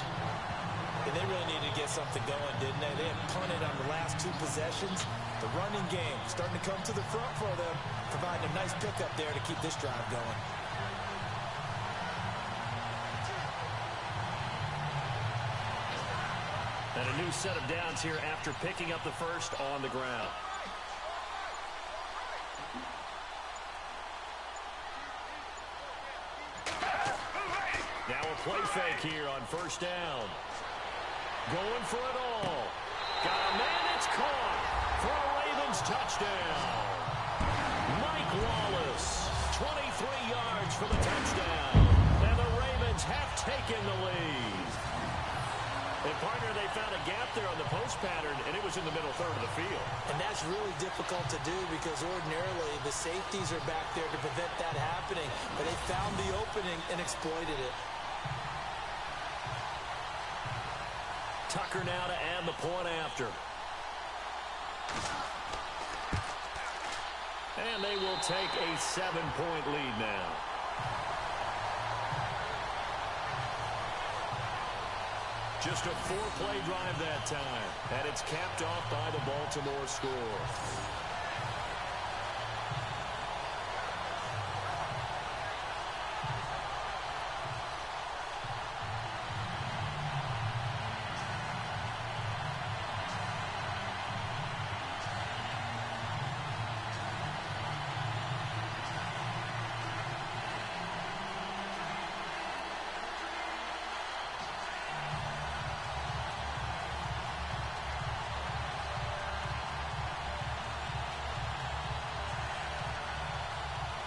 And they really needed to get something going, didn't they? They had punted on the last two possessions. The running game starting to come to the front for them, providing a nice pickup there to keep this drive going. And a new set of downs here after picking up the first on the ground. Now a play fake here on first down. Going for it all. Got a man, it's caught for a Ravens touchdown. Mike Wallace, 23 yards for the touchdown. And the Ravens have taken the lead. And partner, they found a gap there on the post pattern, and it was in the middle third of the field. And that's really difficult to do because ordinarily the safeties are back there to prevent that happening. But they found the opening and exploited it. Tucker now to add the point after. And they will take a 7-point lead now. Just a 4-play drive that time. And it's capped off by the Baltimore score.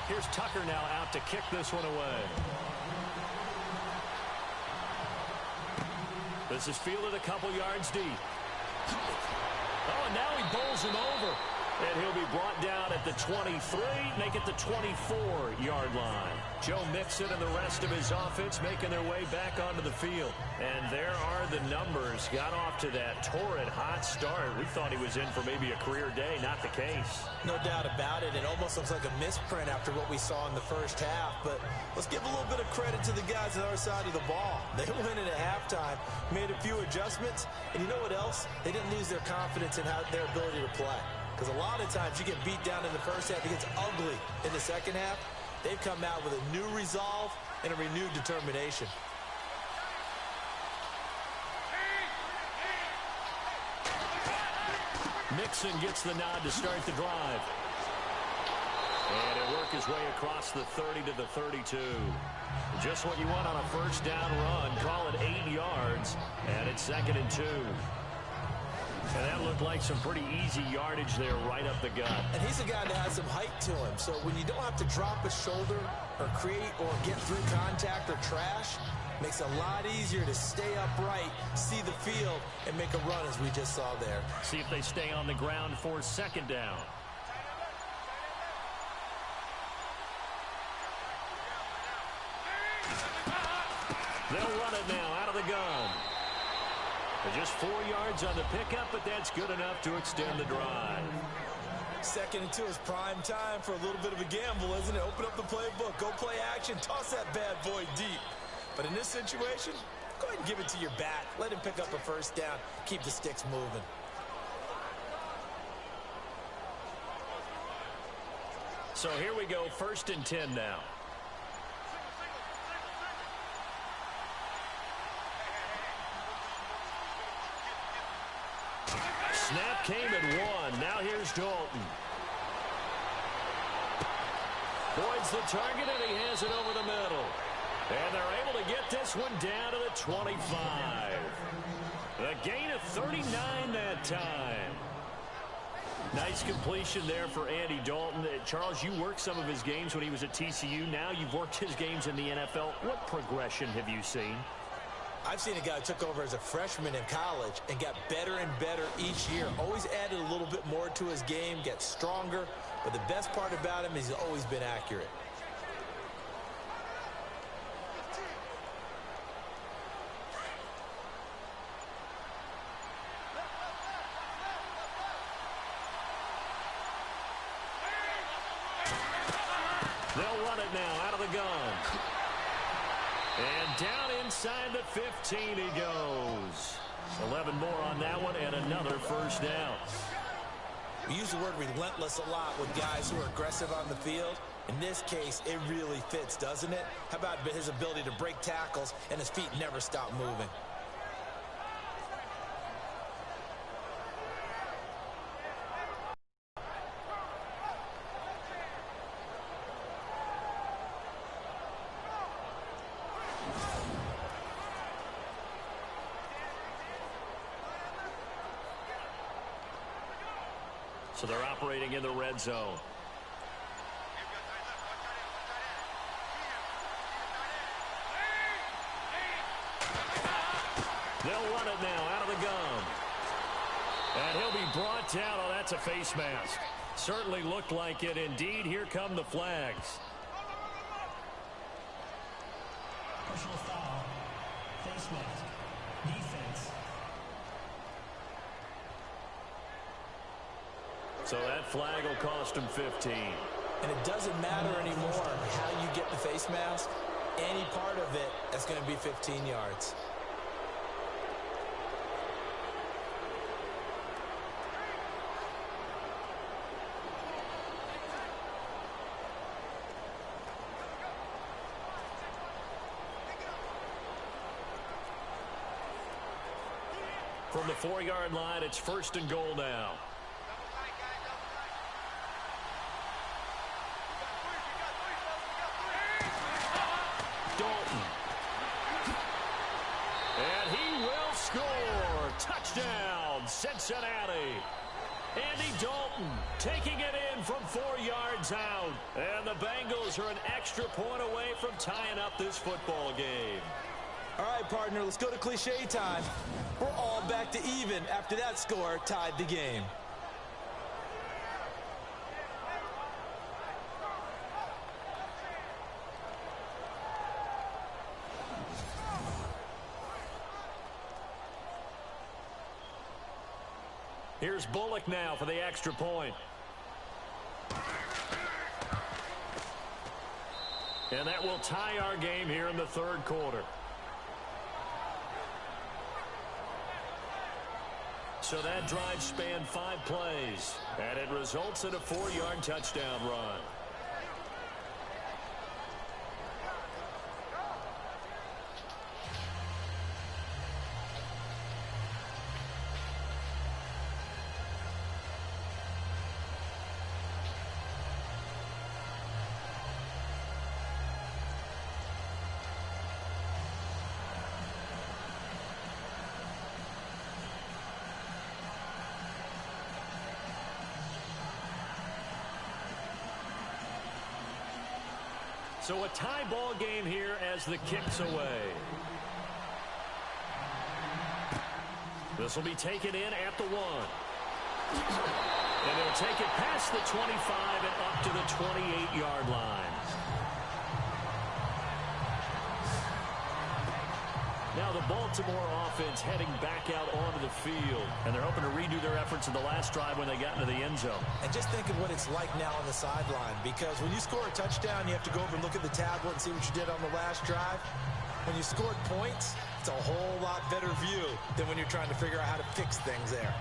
Here's Tucker now out to kick this one away. This is fielded a couple yards deep. Oh, and now he bowls him over. And he'll be brought down at the 23, make it the 24-yard line. Joe Mixon and the rest of his offense making their way back onto the field. And there are the numbers. Got off to that torrid hot start. We thought he was in for maybe a career day. Not the case. No doubt about it. It almost looks like a misprint after what we saw in the first half. But let's give a little bit of credit to the guys on our side of the ball. They went in at halftime, made a few adjustments. And you know what else? They didn't lose their confidence in their ability to play. Because a lot of times you get beat down in the first half. It gets ugly in the second half. They've come out with a new resolve and a renewed determination. Mixon gets the nod to start the drive. And he'll work his way across the 30 to the 32. Just what you want on a first down run. Call it 8 yards. And it's 2nd and 2. And that looked like some pretty easy yardage there right up the gut. And he's a guy that has some height to him. So when you don't have to drop a shoulder or create or get through contact or trash, makes it a lot easier to stay upright, see the field, and make a run as we just saw there. See if they stay on the ground for 2nd down. They'll run it now out of the gun. Just 4 yards on the pickup, but that's good enough to extend the drive. 2nd and 2 is prime time for a little bit of a gamble, isn't it? Open up the playbook, go play action, toss that bad boy deep. But in this situation, Go ahead and give it to your back. Let him pick up a first down. Keep the sticks moving. So here we go, 1st and 10 now. Snap came at 1. Now here's Dalton. Boyd's the target, and he has it over the middle. And they're able to get this one down to the 25. A gain of 39 that time. Nice completion there for Andy Dalton. Charles, you worked some of his games when he was at TCU. Now you've worked his games in the NFL. What progression have you seen? I've seen a guy who took over as a freshman in college and got better and better each year. Always added a little bit more to his game, gets stronger. But the best part about him is he's always been accurate. They'll run it now out of the gun. And down inside the 15 he goes. 11 more on that one and another first down. We use the word relentless a lot with guys who are aggressive on the field. In this case, it really fits, doesn't it? How about his ability to break tackles and his feet never stop moving? So they're operating in the red zone. They'll run it now out of the gun. And he'll be brought down. Oh, that's a face mask. Certainly looked like it. Indeed, here come the flags. Personal foul. Face mask. Defense. So that flag will cost him 15. And it doesn't matter anymore how you get the face mask. Any part of it, that's going to be 15 yards. From the 4-yard line, it's 1st and goal now. Dalton. And he will score. Touchdown, Cincinnati. Andy Dalton taking it in from 4 yards out. And the Bengals are an extra point away from tying up this football game. All right, partner, let's go to cliche time. We're all back to even after that score tied the game. Here's Bullock now for the extra point. And that will tie our game here in the 3rd quarter. So that drive spanned 5 plays, and it results in a 4-yard touchdown run. So a tie ball game here as the kick's away. This will be taken in at the 1. And they'll take it past the 25 and up to the 28-yard line. Now the Baltimore offense heading back out onto the field. And they're hoping to redo their efforts in the last drive when they got into the end zone. And just think of what it's like now on the sideline. Because when you score a touchdown, you have to go over and look at the tablet and see what you did on the last drive. When you scored points, it's a whole lot better view than when you're trying to figure out how to fix things there.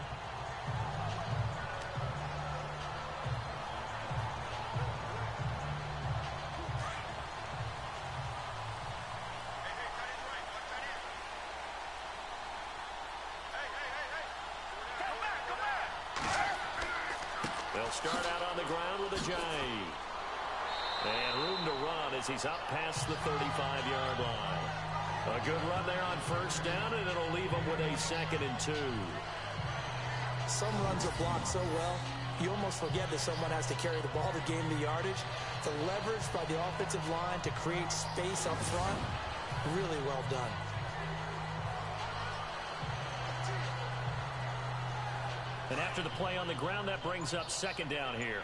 They'll start out on the ground with a J. And room to run as he's up past the 35-yard line. A good run there on first down, and it'll leave him with a 2nd and 2. Some runs are blocked so well, you almost forget that someone has to carry the ball to gain the yardage. The leverage by the offensive line to create space up front, really well done. And after the play on the ground, that brings up 2nd down here.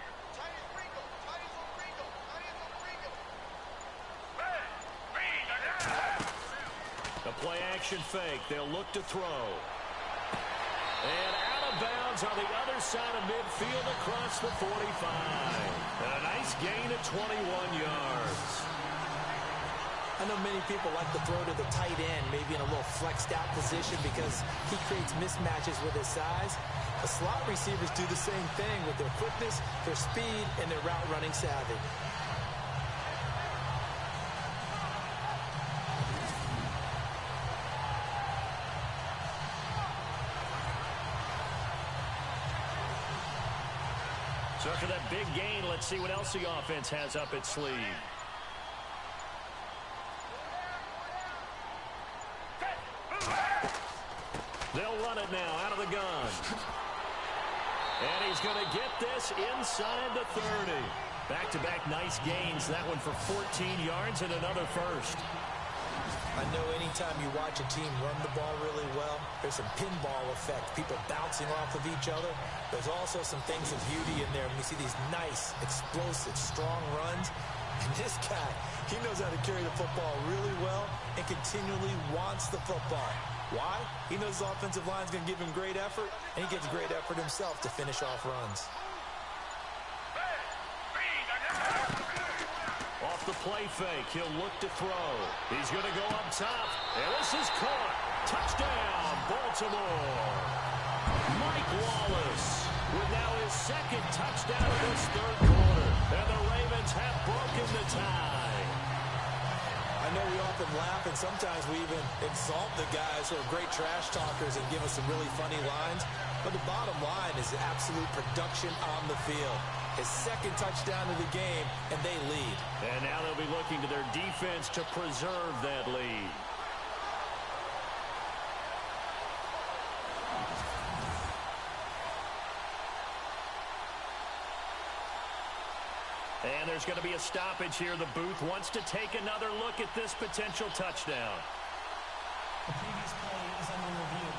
The play action fake. They'll look to throw. And out of bounds on the other side of midfield across the 45. And a nice gain of 21 yards. I know many people like to throw to the tight end, maybe in a little flexed out position because he creates mismatches with his size. The slot receivers do the same thing with their quickness, their speed, and their route running savvy. So after that big gain, let's see what else the offense has up its sleeve. They'll run it now out of the gun. And he's going to get this inside the 30. Back-to-back nice gains. That one for 14 yards and another first. I know anytime you watch a team run the ball really well, there's some pinball effect, people bouncing off of each other. There's also some things of beauty in there when you see these nice, explosive, strong runs. And this guy, he knows how to carry the football really well and continually wants the football. Why? He knows his offensive line's going to give him great effort, and he gives great effort himself to finish off runs. Off the play fake, he'll look to throw. He's going to go up top, and this is caught. Touchdown, Baltimore. Mike Wallace with now his 2nd touchdown of this 3rd quarter. And the Ravens have broken the tie. I know we often laugh, and sometimes we even exalt the guys who are great trash talkers and give us some really funny lines. But the bottom line is absolute production on the field. His 2nd touchdown of the game, and they lead. And now they'll be looking to their defense to preserve that lead. And there's going to be a stoppage here. The booth wants to take another look at this potential touchdown. The previous play is under review.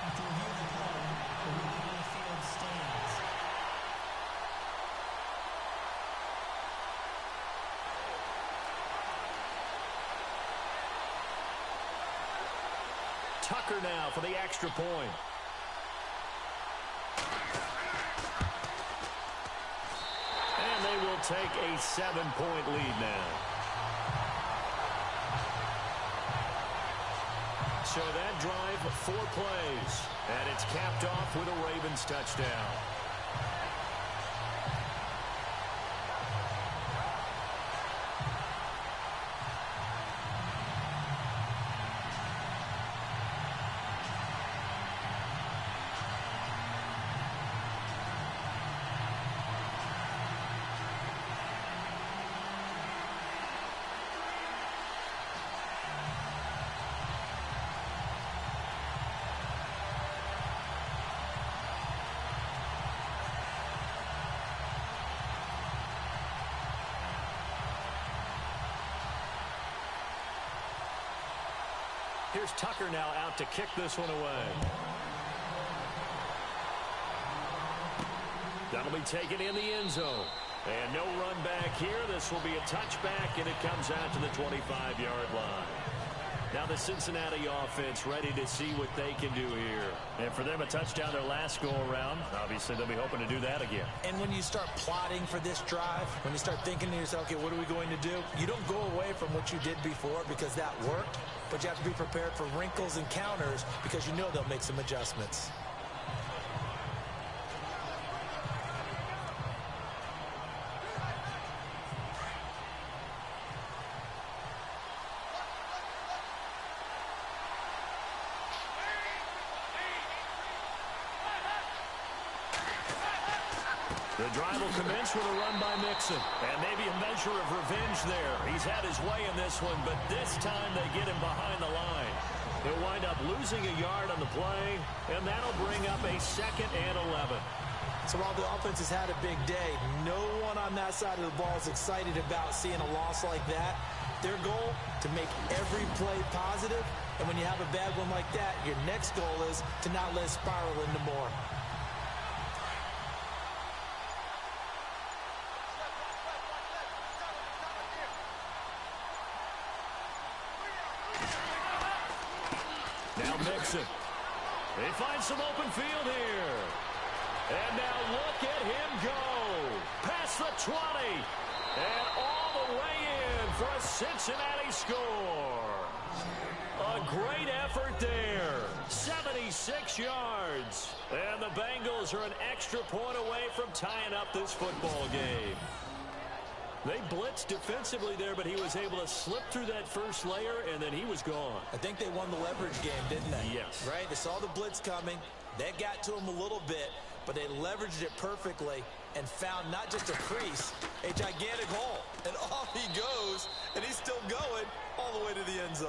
To review the play, the rookie on the field stands. Tucker now for the extra point. And they will take a 7-point lead now. So that drive, 4 plays, and it's capped off with a Ravens touchdown. Here's Tucker now out to kick this one away. That'll be taken in the end zone. And no run back here. This will be a touchback, and it comes out to the 25-yard line. Now the Cincinnati offense ready to see what they can do here. And for them, a touchdown their last go-around. Obviously, they'll be hoping to do that again. And when you start plotting for this drive, when you start thinking to yourself, okay, what are we going to do? You don't go away from what you did before because that worked, but you have to be prepared for wrinkles and counters because you know they'll make some adjustments. The drive will commence with a run by Mixon. And maybe a measure of revenge there. He's had his way in this one, but this time they get him behind the line. He'll wind up losing a yard on the play, and that'll bring up a 2nd and 11. So while the offense has had a big day, no one on that side of the ball is excited about seeing a loss like that. Their goal, to make every play positive, and when you have a bad one like that, your next goal is to not let it spiral into more. Now Mixon. They find some open field here. And now look at him go. Past the 20. And all the way in for a Cincinnati score. A great effort there. 76 yards. And the Bengals are an extra point away from tying up this football game. They blitzed defensively there, but he was able to slip through that first layer, and then he was gone. I think they won the leverage game, didn't they? Yes. Right? They saw the blitz coming. They got to him a little bit, but they leveraged it perfectly and found not just a crease, a gigantic hole. And off he goes, and he's still going all the way to the end zone.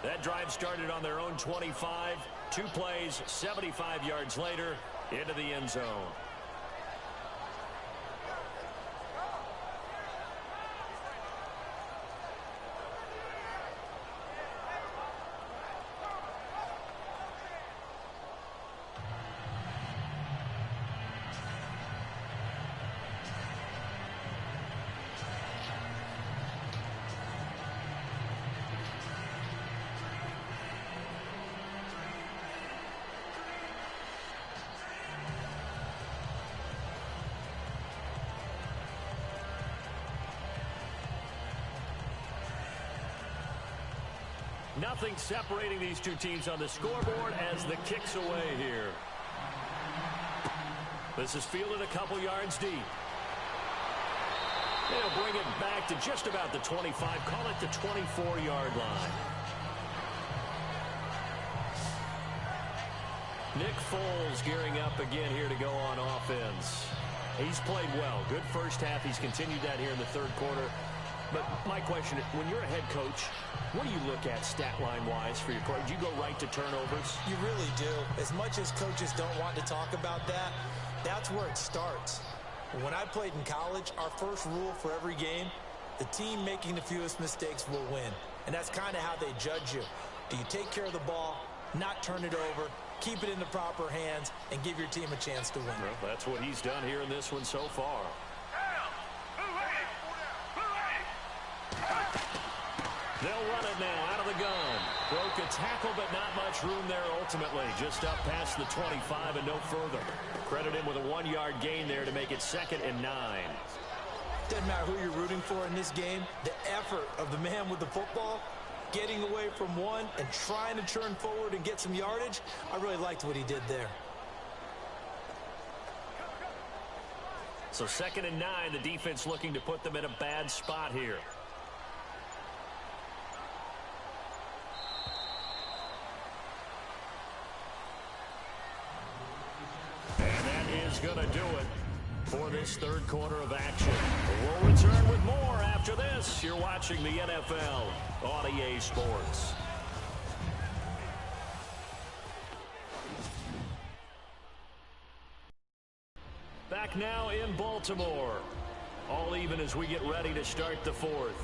That drive started on their own 25. 2 plays, 75 yards later, into the end zone. Nothing separating these two teams on the scoreboard as the kick's away here. This is fielded a couple yards deep. They'll bring it back to just about the 25. Call it the 24-yard line. Nick Foles gearing up again here to go on offense. He's played well. Good first half. He's continued that here in the third quarter. But my question, when you're a head coach, what do you look at stat line-wise for your coach? Do you go right to turnovers? You really do. As much as coaches don't want to talk about that, that's where it starts. When I played in college, our first rule for every game, the team making the fewest mistakes will win. And that's kind of how they judge you. Do you take care of the ball, not turn it over, keep it in the proper hands, and give your team a chance to win? Well, that's what he's done here in this one so far. They'll run it now out of the gun. Broke a tackle, but not much room there ultimately. Just up past the 25 and no further. Credit him with a 1-yard gain there to make it 2nd and 9. Doesn't matter who you're rooting for in this game. The effort of the man with the football, getting away from one and trying to turn forward and get some yardage, I really liked what he did there. So 2nd and 9, the defense looking to put them in a bad spot here. Going to do it for this third quarter of action. We'll return with more after this. You're watching the NFL on EA Sports. Back now in Baltimore. All even as we get ready to start the fourth.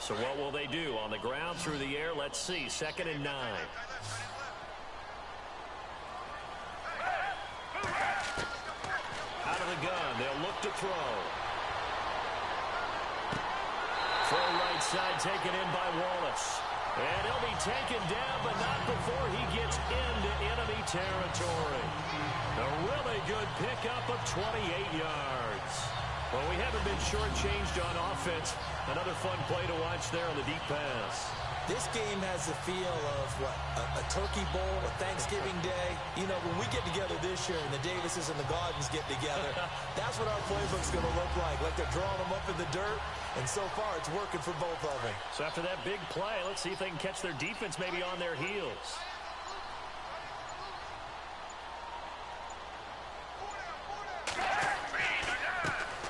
So what will they do? On the ground, through the air, let's see. 2nd and 9. Out of the gun, they'll look to throw. Full right side taken in by Wallace. And he'll be taken down, but not before he gets into enemy territory. A really good pickup of 28 yards. Well, we haven't been shortchanged on offense. Another fun play to watch there on the deep pass. This game has the feel of, a Turkey Bowl, a Thanksgiving Day. You know, when we get together this year and the Davises and the Gaudens get together, that's what our playbook's going to look like they're drawing them up in the dirt. And so far, it's working for both of them. So after that big play, let's see if they can catch their defense maybe on their heels.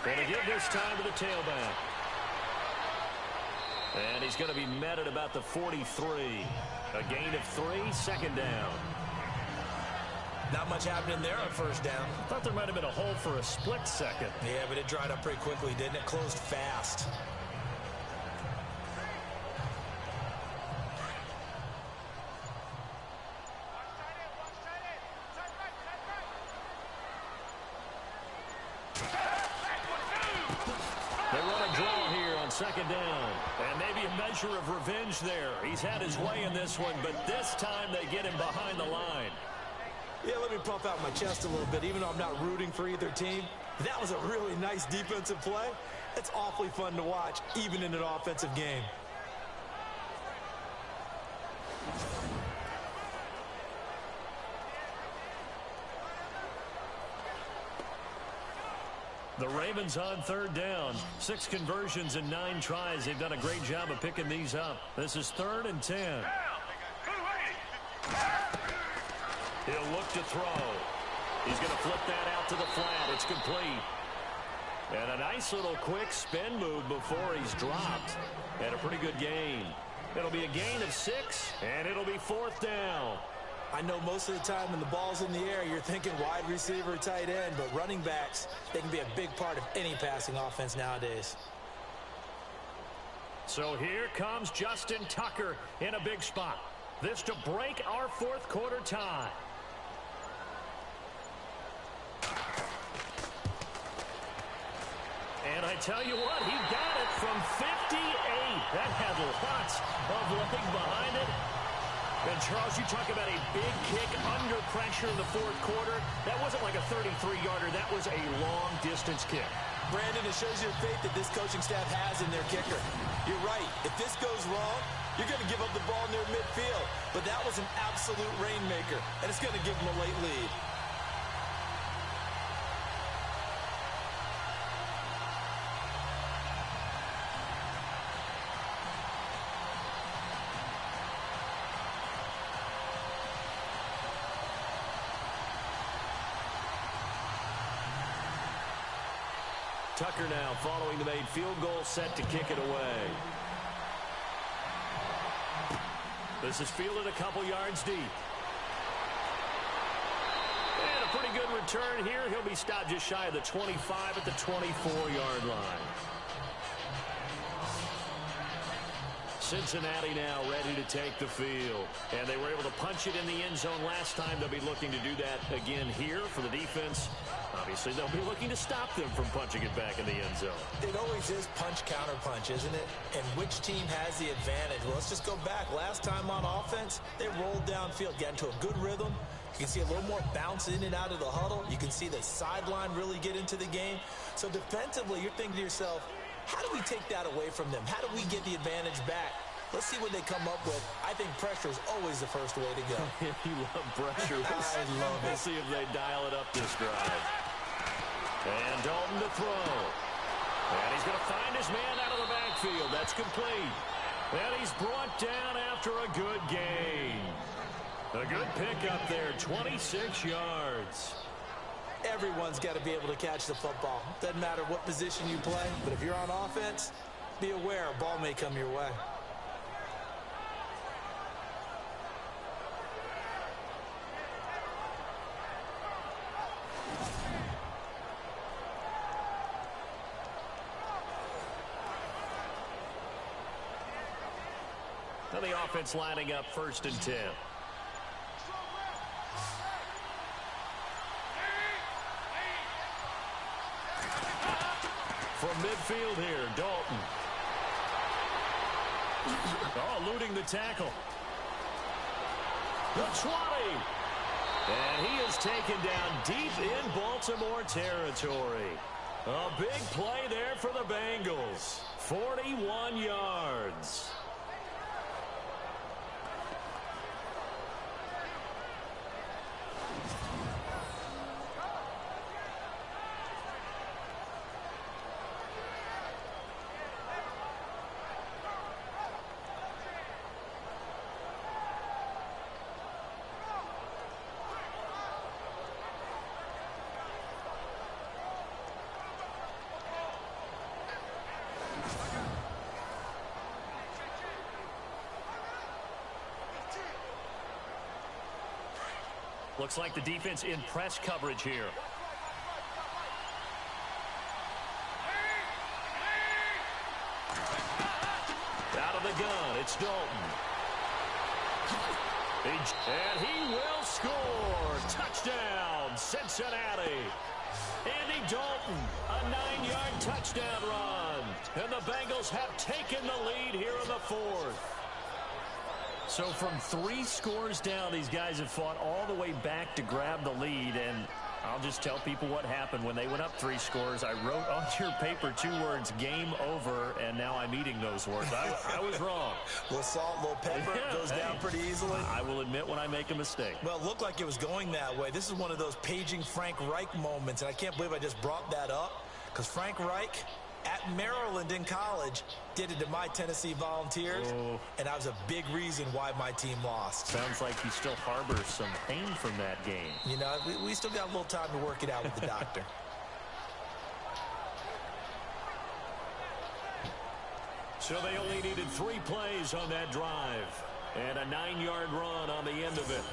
Going to give this time to the tailback. And he's going to be met at about the 43. A gain of 3, 2nd down. Not much happening there on 1st down. I thought there might have been a hole for a split second. Yeah, but it dried up pretty quickly, didn't it? Closed fast. They run a draw here on 2nd down. And maybe a measure of revenge there. He's had his way in this one, but this time they get him behind the line. Yeah, let me puff out my chest a little bit, even though I'm not rooting for either team. That was a really nice defensive play. It's awfully fun to watch, even in an offensive game. The Ravens on 3rd down. 6 conversions and 9 tries. They've done a great job of picking these up. This is 3rd and 10. He'll look to throw. He's going to flip that out to the flat. It's complete. And a nice little quick spin move before he's dropped. And a pretty good gain. It'll be a gain of 6, and it'll be 4th down. I know most of the time when the ball's in the air, you're thinking wide receiver, tight end, but running backs, they can be a big part of any passing offense nowadays. So here comes Justin Tucker in a big spot. This to break our 4th quarter tie. And I tell you what, he got it from 58. That had lots of leg behind it. And Charles, you talk about a big kick under pressure in the 4th quarter. That wasn't like a 33-yarder. That was a long-distance kick. Brandon, it shows you the faith that this coaching staff has in their kicker. You're right. If this goes wrong, you're going to give up the ball near midfield. But that was an absolute rainmaker, and it's going to give them a late lead. Tucker now following the made field goal, set to kick it away. This is fielded a couple yards deep. And a pretty good return here. He'll be stopped just shy of the 25 at the 24-yard line. Cincinnati now ready to take the field. And they were able to punch it in the end zone last time. They'll be looking to do that again here for the defense. Obviously, they'll be looking to stop them from punching it back in the end zone. It always is punch-counter-punch, isn't it? And which team has the advantage? Well, let's just go back. Last time on offense, they rolled downfield, got into a good rhythm. You can see a little more bounce in and out of the huddle. You can see the sideline really get into the game. So defensively, you're thinking to yourself, how do we take that away from them? How do we get the advantage back? Let's see what they come up with. I think pressure is always the first way to go. You love pressure. I love it. We'll see if they dial it up this drive. And Dalton to throw. And he's going to find his man out of the backfield. That's complete. And he's brought down after a good gain. A good pickup there, 26 yards. Everyone's got to be able to catch the football. Doesn't matter what position you play, but if you're on offense, be aware a ball may come your way. the offense lining up 1st and 10. From midfield here, Dalton. Oh, eluding the tackle. The 20. And he is taken down deep in Baltimore territory. A big play there for the Bengals. 41 yards. Looks like the defense in press coverage here. Out of the gun, it's Dalton. And he will score. Touchdown, Cincinnati. Andy Dalton, a 9-yard touchdown run. And the Bengals have taken the lead here in the 4th. So from 3 scores down, these guys have fought all the way back to grab the lead. And I'll just tell people what happened when they went up 3 scores. I wrote on your paper 2 words, game over, and now I'm eating those words. I was wrong. A little salt, a little pepper, goes down pretty easily. I will admit when I make a mistake. Well, it looked like it was going that way. This is one of those paging Frank Reich moments, and I can't believe I just brought that up, because Frank Reich at Maryland in college did it to my Tennessee Volunteers, and that was a big reason why my team lost. Sounds like he still harbors some pain from that game. You know, we still got a little time to work it out with the doctor. So they only needed 3 plays on that drive, and a 9-yard run on the end of it.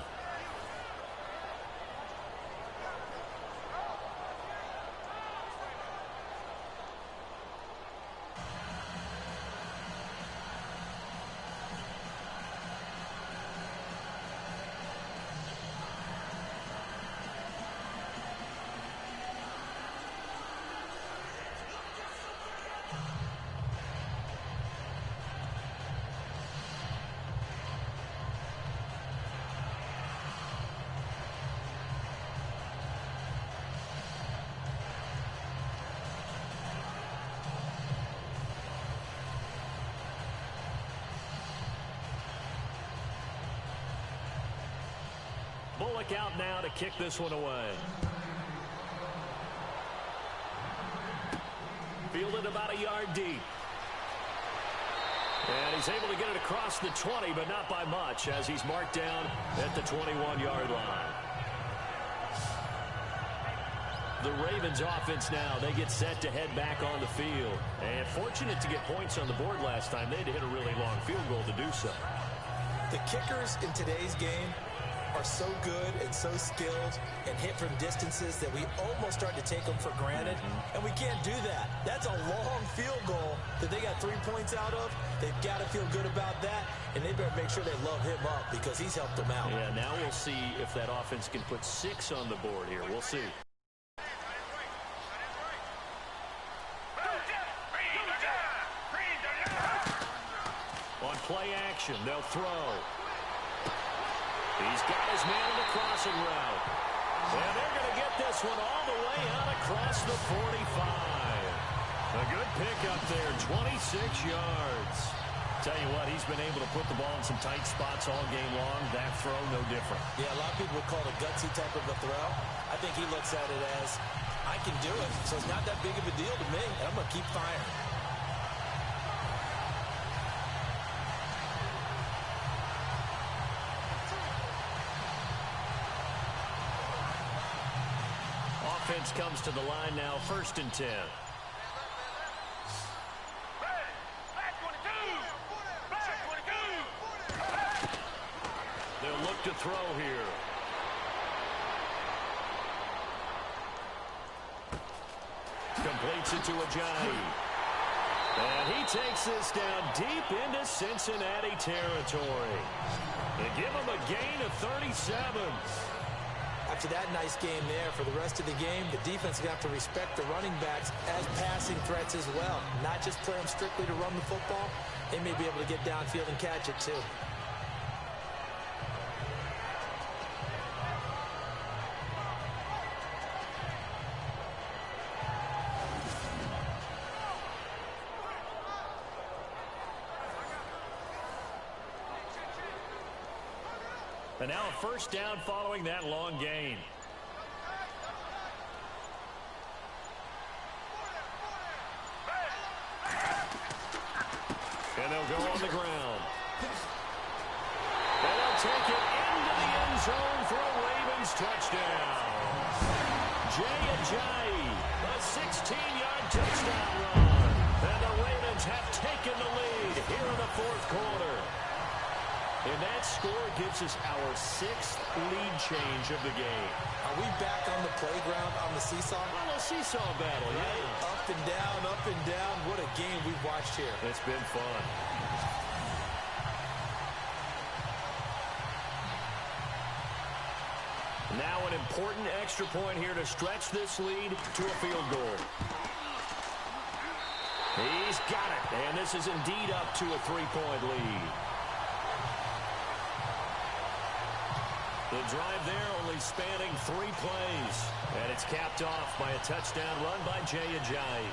Bullock out now to kick this one away. Fielded about a yard deep. And he's able to get it across the 20, but not by much, as he's marked down at the 21-yard line. The Ravens offense now, they get set to head back on the field. And fortunate to get points on the board last time. They had to hit a really long field goal to do so. The kickers in today's game are so good and so skilled and hit from distances that we almost start to take them for granted. And we can't do that. That's a long field goal that they got 3 points out of. They've got to feel good about that, and they better make sure they love him up because he's helped them out. Yeah, now we'll see if that offense can put 6 on the board here. We'll see. On play action, they'll throw. He's got his man in the crossing route. And they're going to get this one all the way out across the 45. A good pick up there, 26 yards. Tell you what, he's been able to put the ball in some tight spots all game long. That throw, no different. Yeah, a lot of people would call it a gutsy type of a throw. I think he looks at it as, I can do it, so it's not that big of a deal to me, and I'm going to keep firing. Offense comes to the line now, 1st and 10. They'll look to throw here. Completes it to Ajayi. And he takes this down deep into Cincinnati territory. They give him a gain of 37. After that nice game there, for the rest of the game, the defense is going to have to respect the running backs as passing threats as well. Not just play them strictly to run the football. They may be able to get downfield and catch it too. And now a first down following that long gain. And they'll go on the ground. And they'll take it into the end zone for a Ravens touchdown. Jay Ajayi, a 16-yard touchdown run. And the Ravens have taken the lead here in the fourth quarter. And that score gives us our 6th lead change of the game. Are we back on the playground on the seesaw? Well, a seesaw battle, yeah. Up and down, up and down. What a game we've watched here. It's been fun. Now an important extra point here to stretch this lead to a field goal. He's got it. And this is indeed up to a 3-point lead. The drive there only spanning 3 plays. And it's capped off by a touchdown run by Jay Ajayi.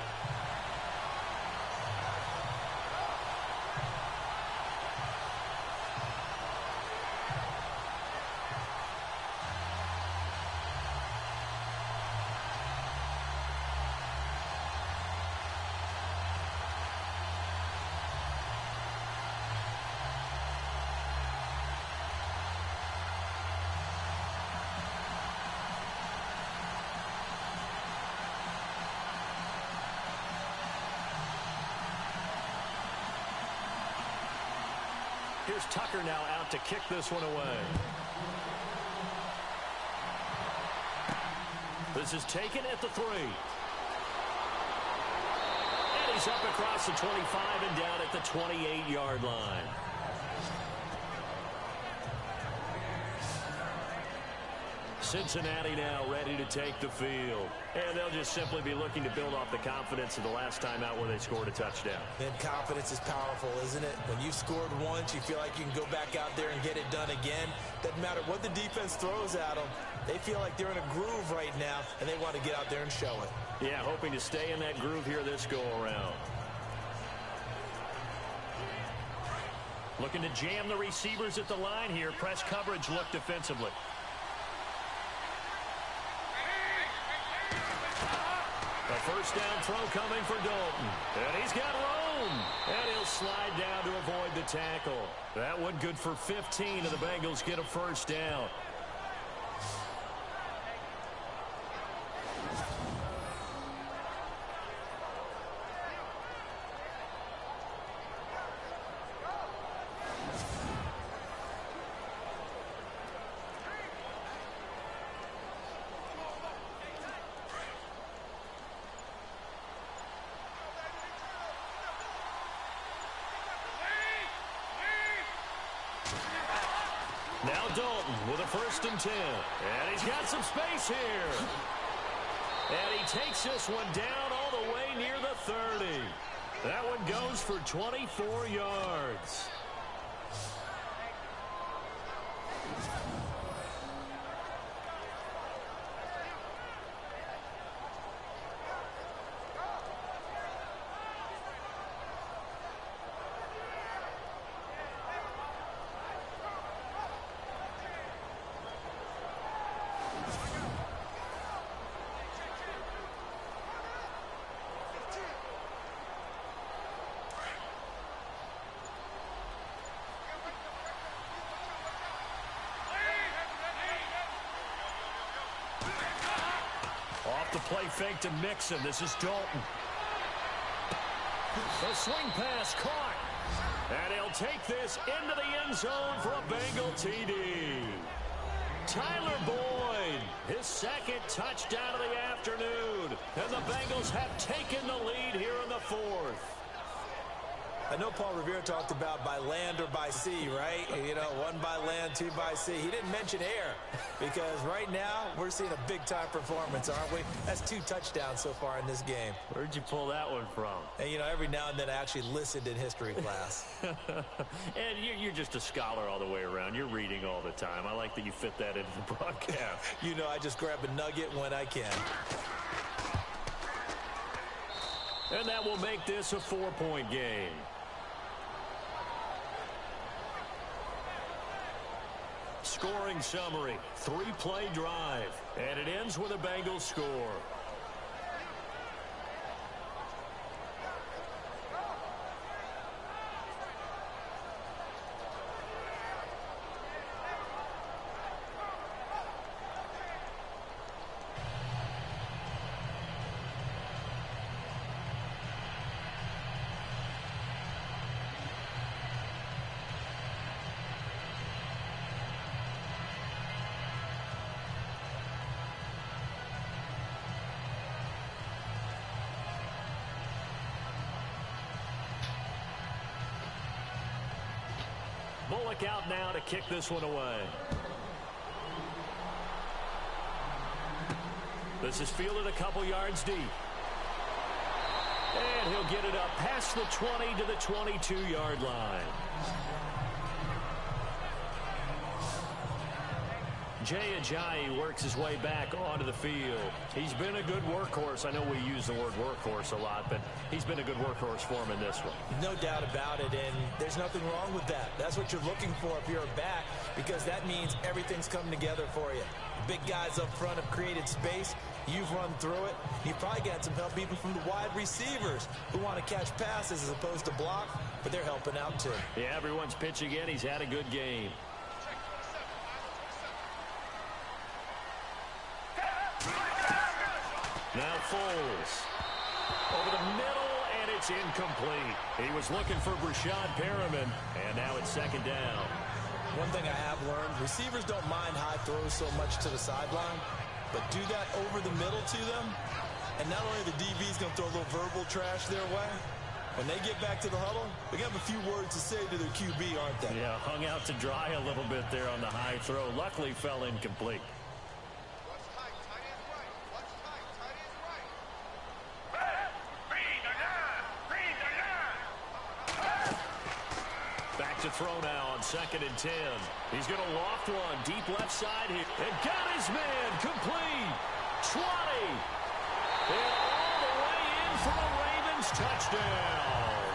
Here's Tucker now out to kick this one away. This is taken at the 3. And he's up across the 25 and down at the 28-yard line. Cincinnati now ready to take the field. And they'll just simply be looking to build off the confidence of the last time out where they scored a touchdown. And confidence is powerful, isn't it? When you've scored once, you feel like you can go back out there and get it done again. Doesn't matter what the defense throws at them. They feel like they're in a groove right now, and they want to get out there and show it. Yeah, hoping to stay in that groove here this go-around. Looking to jam the receivers at the line here. Press coverage look defensively. A first down throw coming for Dalton. And he's got room. And he'll slide down to avoid the tackle. That one good for 15, and the Bengals get a first down. Now Dalton with a 1st and 10. And he's got some space here. And he takes this one down all the way near the 30. That one goes for 24 yards. Off the play fake to Mixon. This is Dalton. The swing pass caught. And he'll take this into the end zone for a Bengal TD. Tyler Boyd, his 2nd touchdown of the afternoon. And the Bengals have taken the lead here in the 4th. I know Paul Revere talked about by land or by sea, right? You know, one by land, two by sea. He didn't mention air because right now we're seeing a big-time performance, aren't we? That's 2 touchdowns so far in this game. Where'd you pull that one from? And, you know, every now and then I actually listened in history class. And you're just a scholar all the way around. You're reading all the time. I like that you fit that into the broadcast. You know, I just grab a nugget when I can. And that will make this a 4-point game. Scoring summary, 3-play drive, and it ends with a Bengals score. Bullock out now to kick this one away. This is fielded a couple yards deep. And he'll get it up past the 20 to the 22-yard line. Jay Ajayi works his way back onto the field. He's been a good workhorse. I know we use the word workhorse a lot, but he's been a good workhorse for him in this one. No doubt about it, and there's nothing wrong with that. That's what you're looking for if you're a back, because that means everything's coming together for you. The big guys up front have created space. You've run through it. You've probably got some help even from the wide receivers who want to catch passes as opposed to block, but they're helping out too. Yeah, everyone's pitching in. He's had a good game. Now Foles. Over the middle, and it's incomplete. He was looking for Brashad Perriman, and now it's 2nd down. One thing I have learned, receivers don't mind high throws so much to the sideline, but do that over the middle to them, and not only the DB's going to throw a little verbal trash their way, when they get back to the huddle, they're going to have a few words to say to their QB, aren't they? Yeah, hung out to dry a little bit there on the high throw. Luckily fell incomplete. To throw now on 2nd and 10. He's going to loft one deep left side here. And got his man complete. 20. And all the way in for a Ravens touchdown.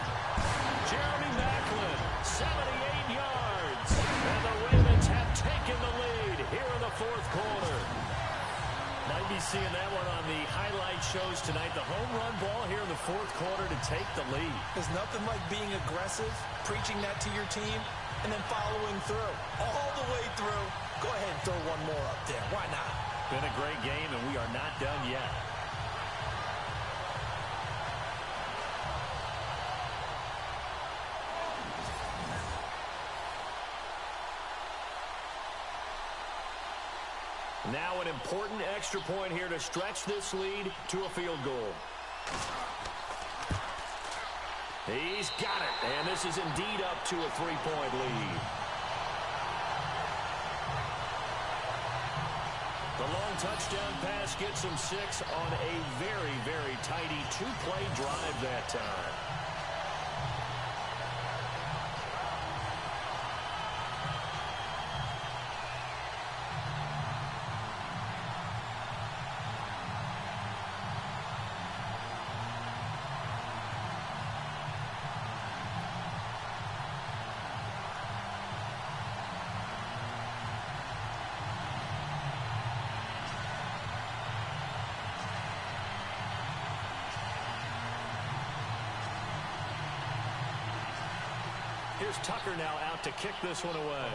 Jeremy Maclin, 78 yards. And the Ravens have taken the lead here in the 4th quarter. Might be seeing that one on the highlight shows tonight. The home run ball here in the 4th quarter to take the lead. There's nothing like being aggressive, preaching that to your team, and then following through. All the way through. Go ahead and throw one more up there. Why not? Been a great game, and we are not done yet. Now an important extra point here to stretch this lead to a field goal. He's got it, and this is indeed up to a 3-point lead. The long touchdown pass gets him 6 on a very, very tidy 2-play drive that time. Here's Tucker now out to kick this one away.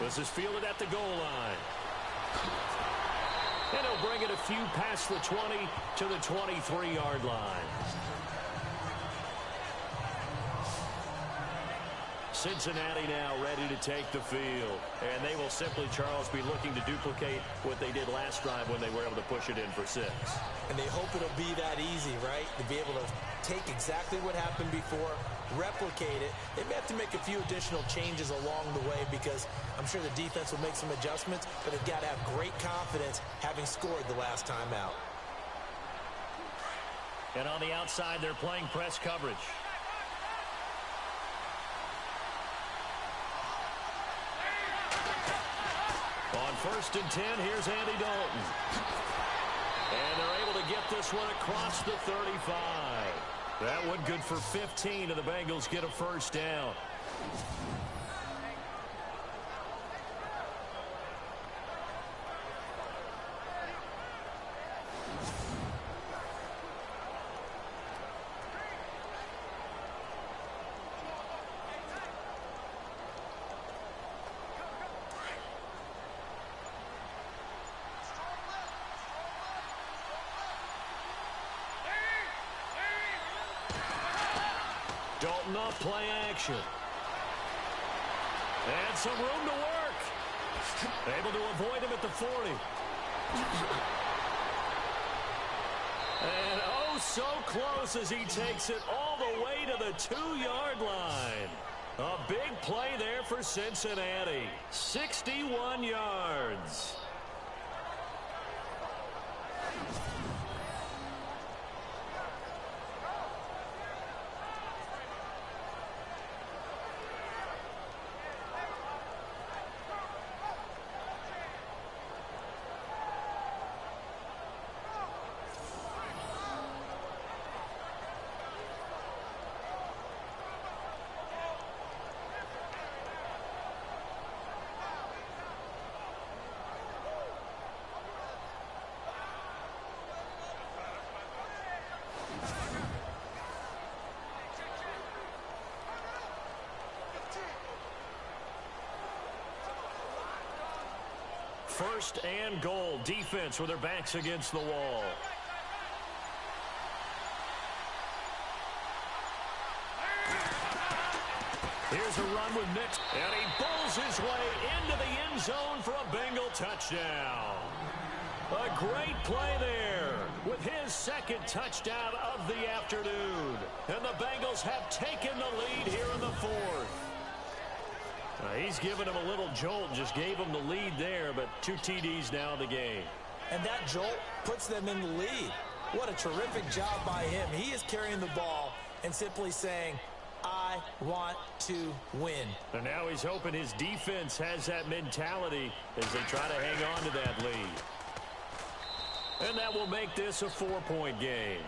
This is fielded at the goal line. And he'll bring it a few past the 20 to the 23-yard line. Cincinnati now ready to take the field. And they will simply, Charles, be looking to duplicate what they did last drive when they were able to push it in for 6. And they hope it'll be that easy, right? To be able to take exactly what happened before, replicate it. They may have to make a few additional changes along the way because I'm sure the defense will make some adjustments, but they've got to have great confidence having scored the last time out. And on the outside, they're playing press coverage. On 1st and 10, here's Andy Dalton. And they're able to get this one across the 35. That one good for 15, and the Bengals get a first down. Dalton off play action. And some room to work. Able to avoid him at the 40. And oh, so close as he takes it all the way to the 2-yard line. A big play there for Cincinnati. 61 yards. First and goal. Defense with their backs against the wall. Here's a run with Mitch. And he pulls his way into the end zone for a Bengal touchdown. A great play there with his second touchdown of the afternoon. And the Bengals have taken the lead here in the 4th. He's given him a little jolt, just gave him the lead there, but 2 TDs now in the game. And that jolt puts them in the lead. What a terrific job by him. He is carrying the ball and simply saying, I want to win. And now he's hoping his defense has that mentality as they try to hang on to that lead. And that will make this a 4-point game.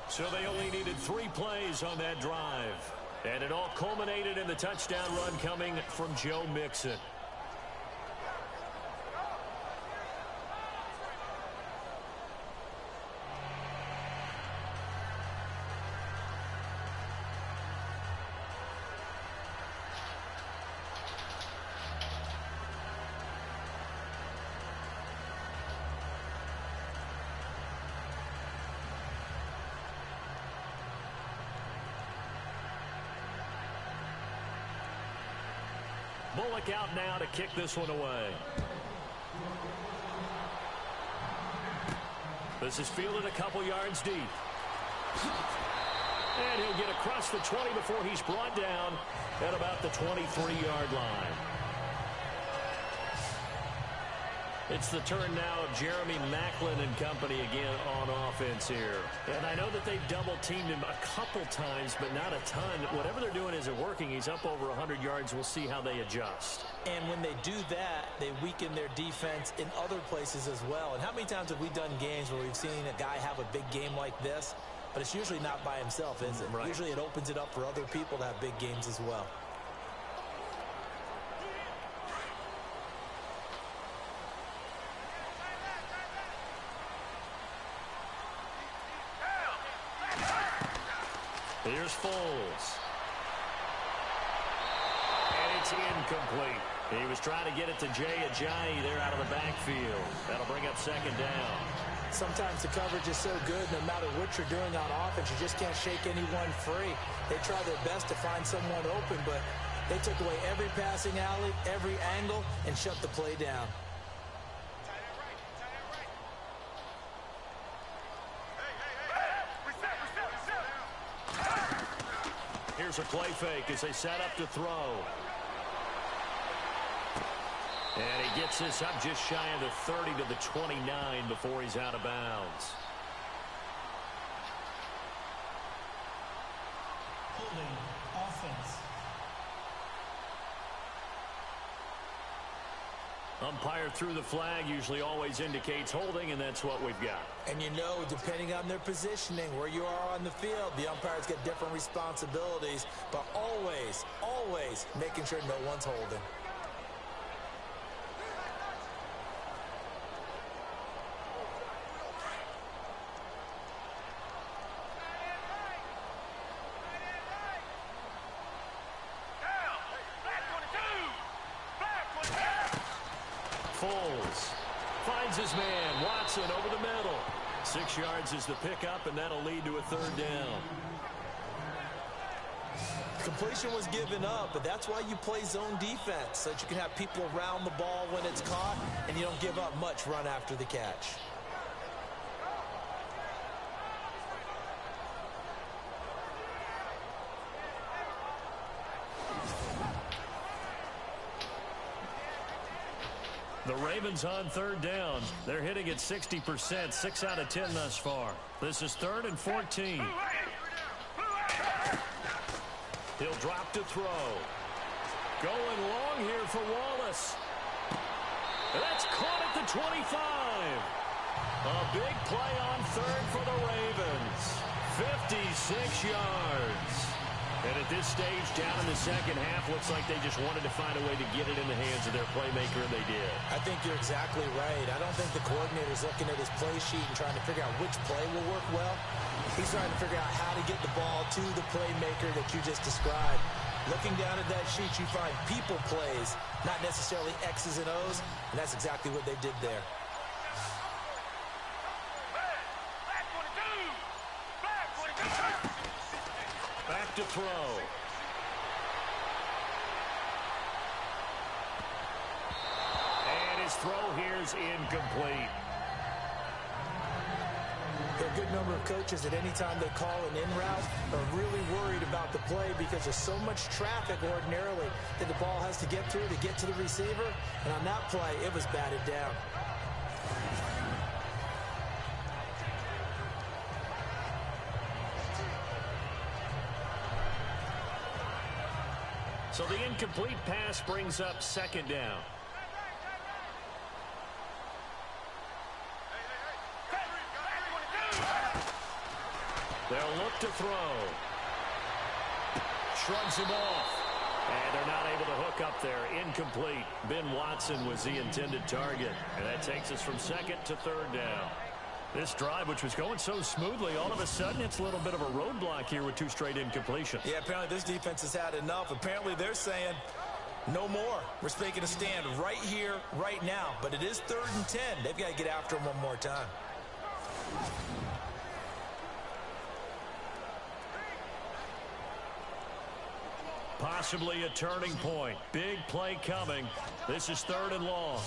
So they only needed 3 plays on that drive. And it all culminated in the touchdown run coming from Joe Mixon. Bullock out now to kick this one away. This is fielded a couple yards deep. And he'll get across the 20 before he's brought down at about the 23-yard line. It's the turn now of Jeremy Maclin and company again on offense here. And I know that they've double-teamed him a couple times, but not a ton. Whatever they're doing isn't working. He's up over 100 yards. We'll see how they adjust. And when they do that, they weaken their defense in other places as well. And how many times have we done games where we've seen a guy have a big game like this? But it's usually not by himself, is it? Right. Usually it opens it up for other people to have big games as well. Here's Foles. And it's incomplete. He was trying to get it to Jay Ajayi there out of the backfield. That'll bring up second down. Sometimes the coverage is so good, no matter what you're doing on offense, you just can't shake anyone free. They try their best to find someone open, but they took away every passing alley, every angle, and shut the play down. Here's a play fake as they set up to throw. And he gets this up just shy of the 30 to the 29 before he's out of bounds. Holding offense. Umpire threw the flag, usually always indicates holding, and that's what we've got. And you know, depending on their positioning, where you are on the field, the umpires get different responsibilities, but always, always making sure no one's holding. Foles finds his man, Watson, over the middle. 6 yards is the pickup, and that'll lead to a third down. Completion was given up, but that's why you play zone defense, so that you can have people around the ball when it's caught, and you don't give up much run after the catch. The Ravens on third down. They're hitting at 60%, 6 out of 10 thus far. This is 3rd and 14. He'll drop to throw. Going long here for Wallace. That's caught at the 25. A big play on third for the Ravens. 56 yards. And at this stage, down in the second half, looks like they just wanted to find a way to get it in the hands of their playmaker, and they did. I think you're exactly right. I don't think the coordinator's looking at his play sheet and trying to figure out which play will work well. He's trying to figure out how to get the ball to the playmaker that you just described. Looking down at that sheet, you find people plays, not necessarily X's and O's, and that's exactly what they did there. Back to throw. And his throw here's incomplete. There are a good number of coaches at any time they call an in route are really worried about the play because there's so much traffic ordinarily that the ball has to get through to get to the receiver. And on that play, it was batted down. So the incomplete pass brings up 2nd down. They'll look to throw. Shrugs him off. And they're not able to hook up there. Incomplete. Ben Watson was the intended target. And that takes us from 2nd to 3rd down. This drive, which was going so smoothly, all of a sudden it's a little bit of a roadblock here with 2 straight incompletions. Yeah, apparently this defense has had enough. Apparently they're saying, no more. We're making a stand right here, right now. But it is 3rd and 10. They've got to get after him one more time. Possibly a turning point. Big play coming. This is 3rd and long.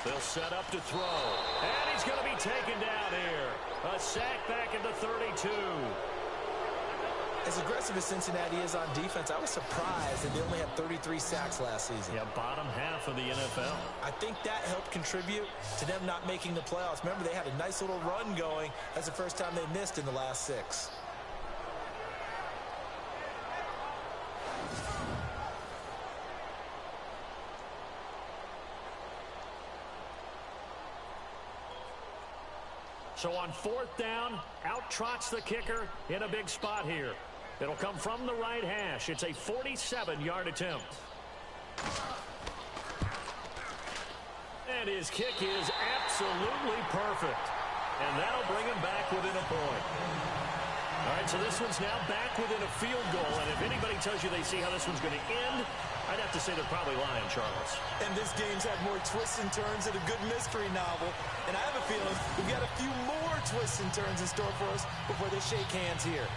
They'll set up to throw. And he's going to be taken down here. A sack back at the 32. As aggressive as Cincinnati is on defense, I was surprised that they only had 33 sacks last season. Yeah, bottom half of the NFL. I think that helped contribute to them not making the playoffs. Remember, they had a nice little run going. That's the first time they missed in the last 6. So on 4th down, out trots the kicker in a big spot here. It'll come from the right hash. It's a 47-yard attempt. And his kick is absolutely perfect. And that'll bring him back within a point. All right, so this one's now back within a field goal, and if anybody tells you they see how this one's going to end, I'd have to say they're probably lying, Charles. And this game's had more twists and turns than a good mystery novel, and I have a feeling we've got a few more twists and turns in store for us before they shake hands here.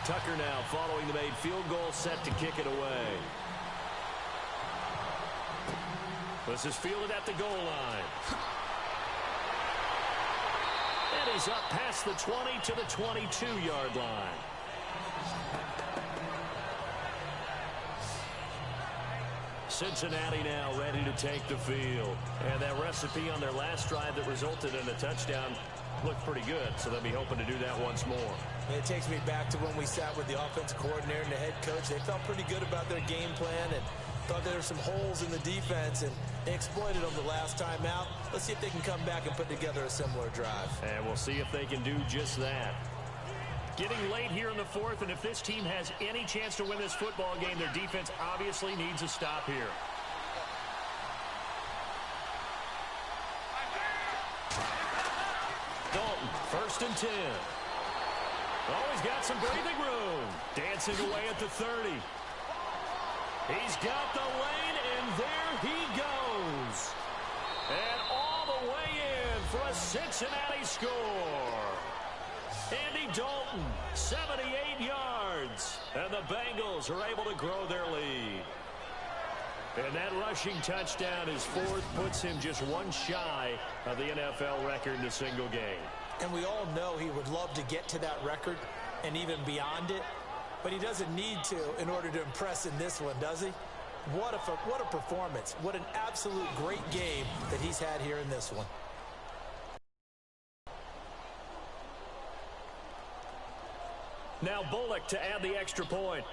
Tucker now following the made field goal, set to kick it away. This is fielded at the goal line. And he's up past the 20 to the 22-yard line. Cincinnati now ready to take the field. And that recipe on their last drive that resulted in a touchdown looked pretty good, so they'll be hoping to do that once more. It takes me back to when we sat with the offensive coordinator and the head coach. They felt pretty good about their game plan and thought there were some holes in the defense, and they exploited them the last time out. Let's see if they can come back and put together a similar drive. And we'll see if they can do just that. Getting late here in the fourth, and if this team has any chance to win this football game, their defense obviously needs a stop here. Dalton, 1st and 10. Oh, he's got some breathing room. Dancing away at the 30. He's got the lane, and there he goes. And all the way in for a Cincinnati score. Andy Dalton, 78 yards. And the Bengals are able to grow their lead. And that rushing touchdown, his 4th, puts him just one shy of the NFL record in a single game. And we all know he would love to get to that record and even beyond it, but he doesn't need to in order to impress in this one, does he? What a performance. What an absolute great game that he's had here in this one. Now Bullock to add the extra point.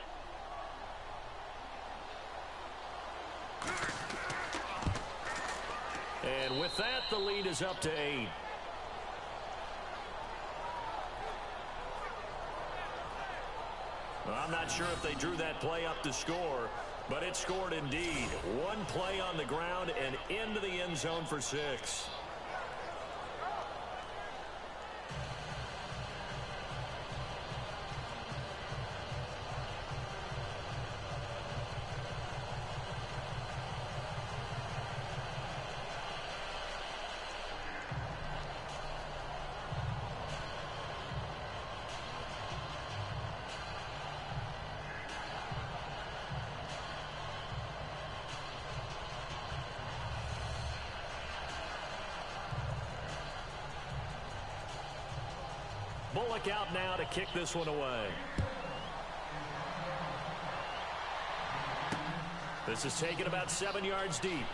And with that, the lead is up to 8. Well, I'm not sure if they drew that play up to score, but it scored indeed. One play on the ground and into the end zone for 6. Bullock out now to kick this one away. This is taken about 7 yards deep.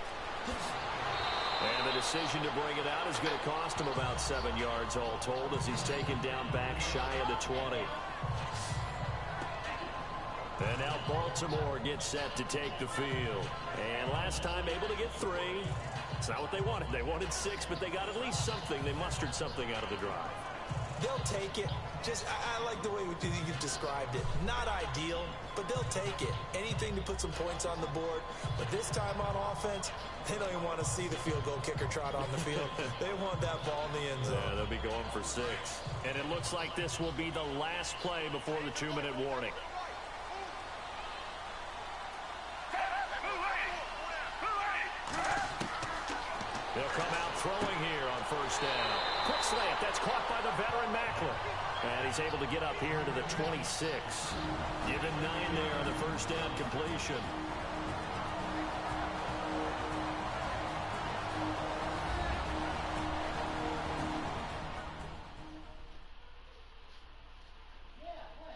And the decision to bring it out is going to cost him about 7 yards all told, as he's taken down back shy of the 20. And now Baltimore gets set to take the field. And last time able to get 3. It's not what they wanted. They wanted 6, but they got at least something. They mustered something out of the drive. They'll take it. I like the way you've described it. Not ideal, but they'll take it. Anything to put some points on the board. But this time on offense, they don't even want to see the field goal kicker trot on the field. They want that ball in the end zone. Yeah, they'll be going for 6. And it looks like this will be the last play before the 2-minute warning. They'll come out throwing here on 1st down. Quick slant. That's caught by the veteran Macklin. And he's able to get up here to the 26. Given 9 there on the 1st down completion.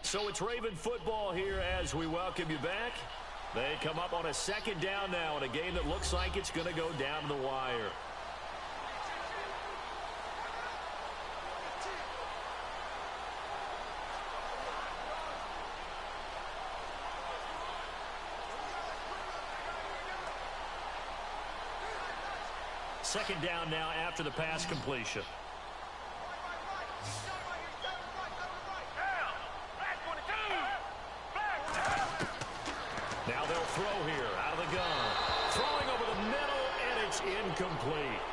So it's Raven football here as we welcome you back. They come up on a 2nd down now in a game that looks like it's going to go down to the wire. second down now after the pass completion. Now they'll throw here out of the gun. Throwing over the middle, and it's incomplete.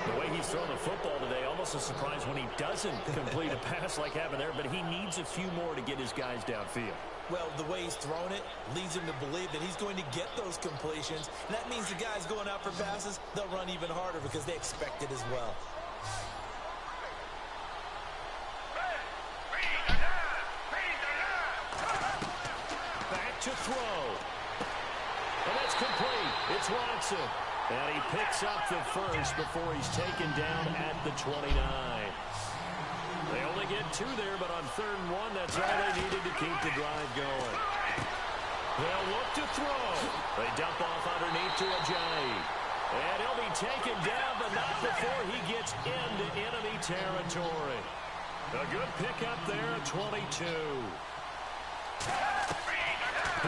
The way he's thrown the football today, almost a surprise when he doesn't complete a pass like happened there, but he needs a few more to get his guys downfield. Well, the way he's thrown it leads him to believe that he's going to get those completions. And that means the guys going out for passes, they'll run even harder because they expect it as well. Back to throw. And that's complete. It's Watson. And he picks up the first before he's taken down at the 29. They only get 2 there, but on 3rd and 1, that's all they needed to keep the drive going. They'll look to throw. They dump off underneath to Ajayi. And he'll be taken down, but not before he gets into enemy territory. A good pickup there at 22.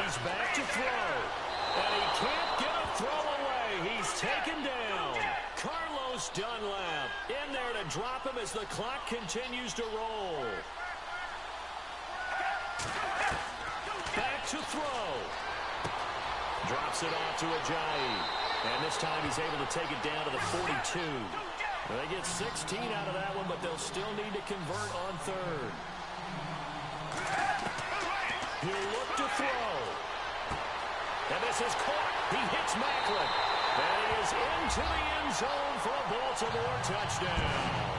He's back to throw. And he can't get a throw away. He's taken down. Carlos Dunlap in there to drop him as the clock continues to roll. Back to throw. Drops it off to Ajayi. And this time he's able to take it down to the 42. They get 16 out of that one, but they'll still need to convert on 3rd. He'll look to throw. And this is caught. He hits Macklin. And he is into the end zone for a Baltimore touchdown.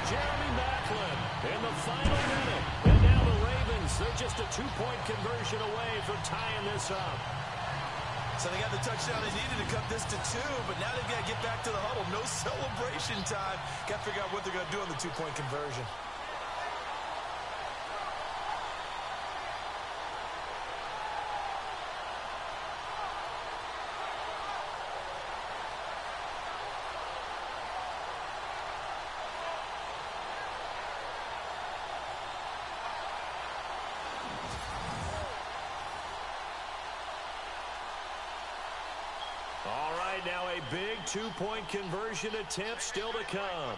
Jeremy Macklin in the final minute. And now the Ravens, they're just a 2-point conversion away from tying this up. So they got the touchdown they needed to cut this to 2, but now they've got to get back to the huddle. No celebration time. Got to figure out what they're going to do on the 2-point conversion. All right, now a big 2-point conversion attempt still to come.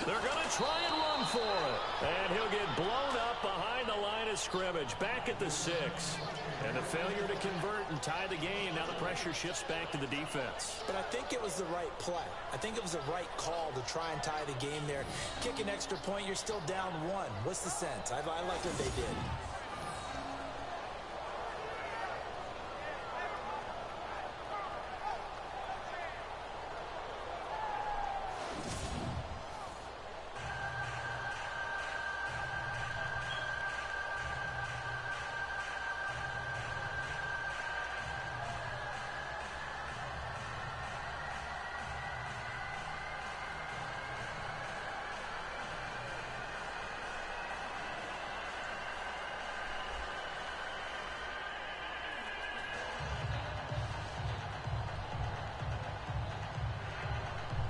They're going to try and run for it. And he'll get blown up behind the line of scrimmage, back at the 6. And a failure to convert and tie the game. Now the pressure shifts back to the defense. But I think it was the right play. I think it was the right call to try and tie the game there. Kick an extra point, you're still down 1. What's the sense? I like what they did.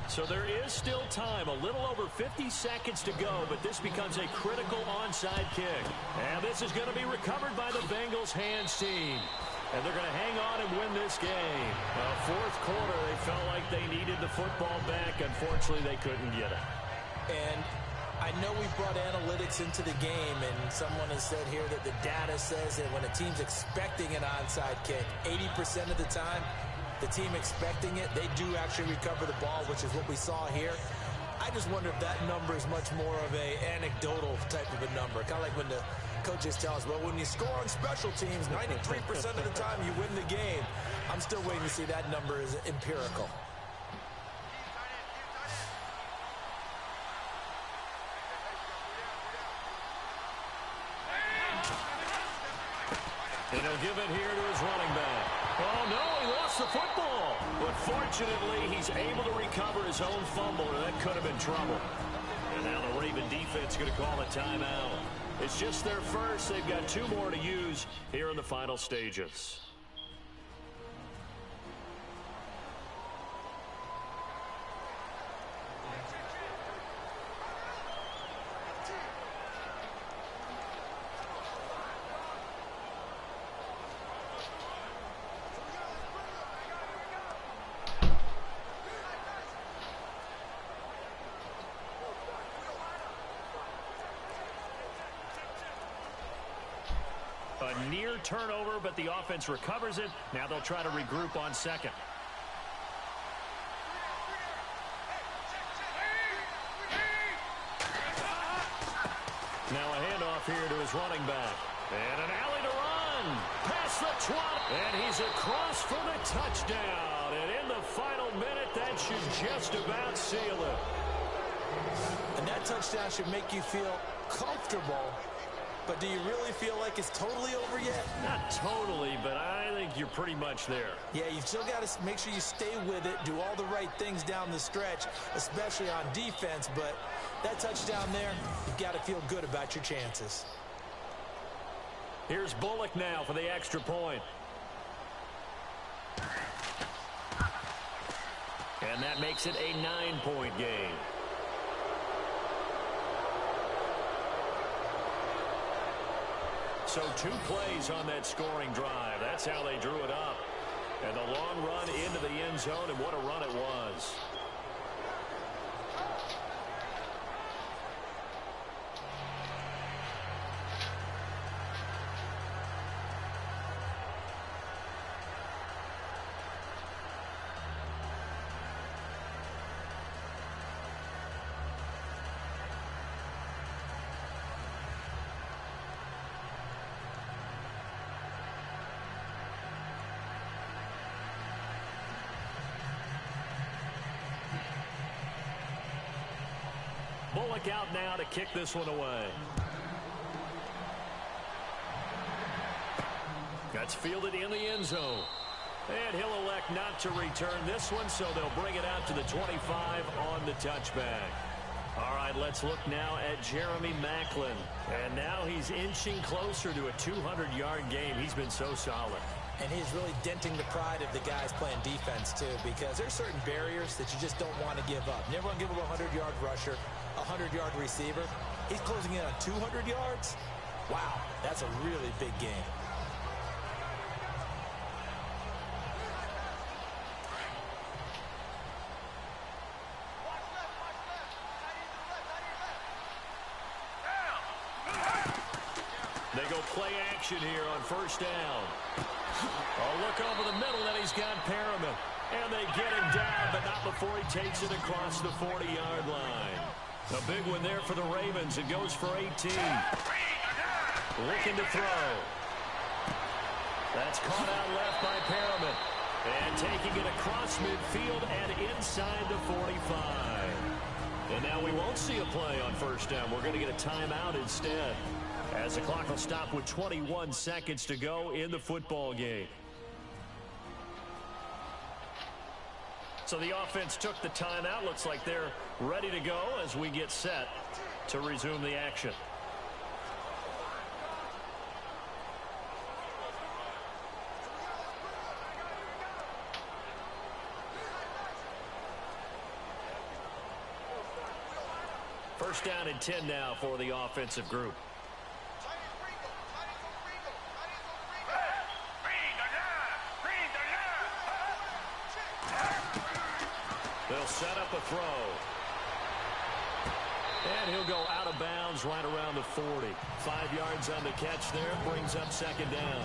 So there is still time, a little over 50 seconds to go, but this becomes a critical onside kick. And this is going to be recovered by the Bengals hands team. And they're going to hang on and win this game. Fourth quarter, they felt like they needed the football back. Unfortunately, they couldn't get it. And I know we brought analytics into the game, and someone has said here that the data says that when a team's expecting an onside kick, 80% of the time, the team expecting it, they do actually recover the ball, which is what we saw here. I just wonder if that number is much more of a anecdotal type of a number. Kind of like when the coaches tell us, well, when you score on special teams, 93% of the time you win the game. I'm still waiting to see that number is empirical. And he'll give it here to his running back. Oh, no, he lost the football. But fortunately, he's able to recover his own fumble, or that could have been trouble. And now the Raven defense is going to call a timeout. It's just their first. They've got 2 more to use here in the final stages. A near turnover, but the offense recovers it. Now they'll try to regroup on second. Now a handoff here to his running back. And an alley to run. Past the 20. And he's across for the touchdown. And in the final minute, that should just about seal it. And that touchdown should make you feel comfortable. But do you really feel like it's totally over yet? Not totally, but I think you're pretty much there. Yeah, you've still got to make sure you stay with it, do all the right things down the stretch, especially on defense. But that touchdown there, you've got to feel good about your chances. Here's Bullock now for the extra point. And that makes it a 9-point game. So 2 plays on that scoring drive. That's how they drew it up. And the long run into the end zone, and what a run it was. Bullock out now to kick this one away. That's fielded in the end zone. And he'll elect not to return this one, so they'll bring it out to the 25 on the touchback. All right, let's look now at Jeremy Maclin. And now he's inching closer to a 200-yard game. He's been so solid. And he's really denting the pride of the guys playing defense, too, because there's certain barriers that you just don't want to give up. Never want to give up a 100-yard rusher, a 100-yard receiver. He's closing in on 200 yards. Wow, that's a really big game. They go play action here on first down. Oh, look over the middle, and he's got Perriman. And they get him down, but not before he takes it across the 40-yard line. A big one there for the Ravens. It goes for 18. Looking to throw. That's caught out left by Perriman. And taking it across midfield and inside the 45. And now we won't see a play on first down. We're going to get a timeout instead, as the clock will stop with 21 seconds to go in the football game. So the offense took the timeout. Looks like they're ready to go as we get set to resume the action. First down and 10 now for the offensive group. They'll set up a throw. And he'll go out of bounds right around the 40. 5 yards on the catch there. Brings up second down.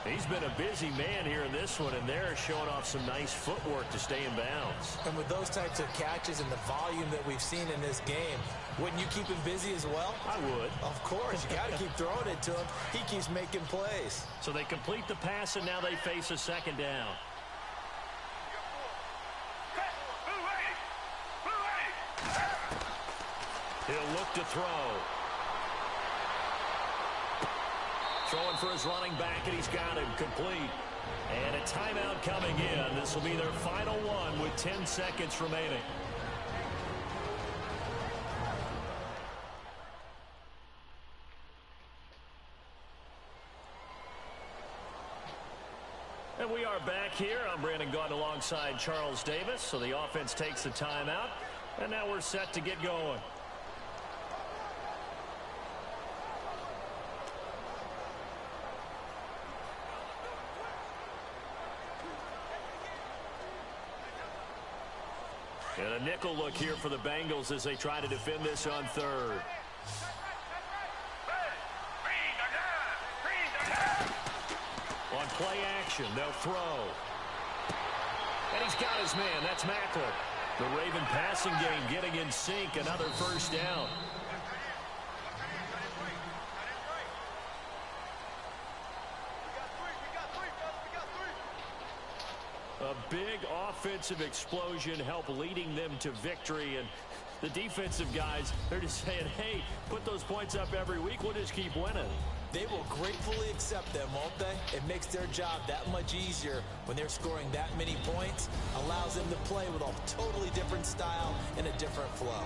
He's been a busy man here in this one, and they're showing off some nice footwork to stay in bounds. And with those types of catches and the volume that we've seen in this game, wouldn't you keep him busy as well? I would. Of course. You got to keep throwing it to him. He keeps making plays. So they complete the pass, and now they face a second down. He'll look to throw. Throwing for his running back, and he's got him complete. And a timeout coming in. This will be their final one with 10 seconds remaining. And we are back here. I'm Brandon Gaunt alongside Charles Davis. So the offense takes the timeout, and now we're set to get going. And a nickel look here for the Bengals as they try to defend this on third. play action. They'll throw. And he's got his man. That's Macklin. The Raven passing game getting in sync. Another first down. A big offensive explosion helped leading them to victory. And the defensive guys, they're just saying, hey, put those points up every week. We'll just keep winning. They will gratefully accept them, won't they? It makes their job that much easier when they're scoring that many points. Allows them to play with a totally different style and a different flow.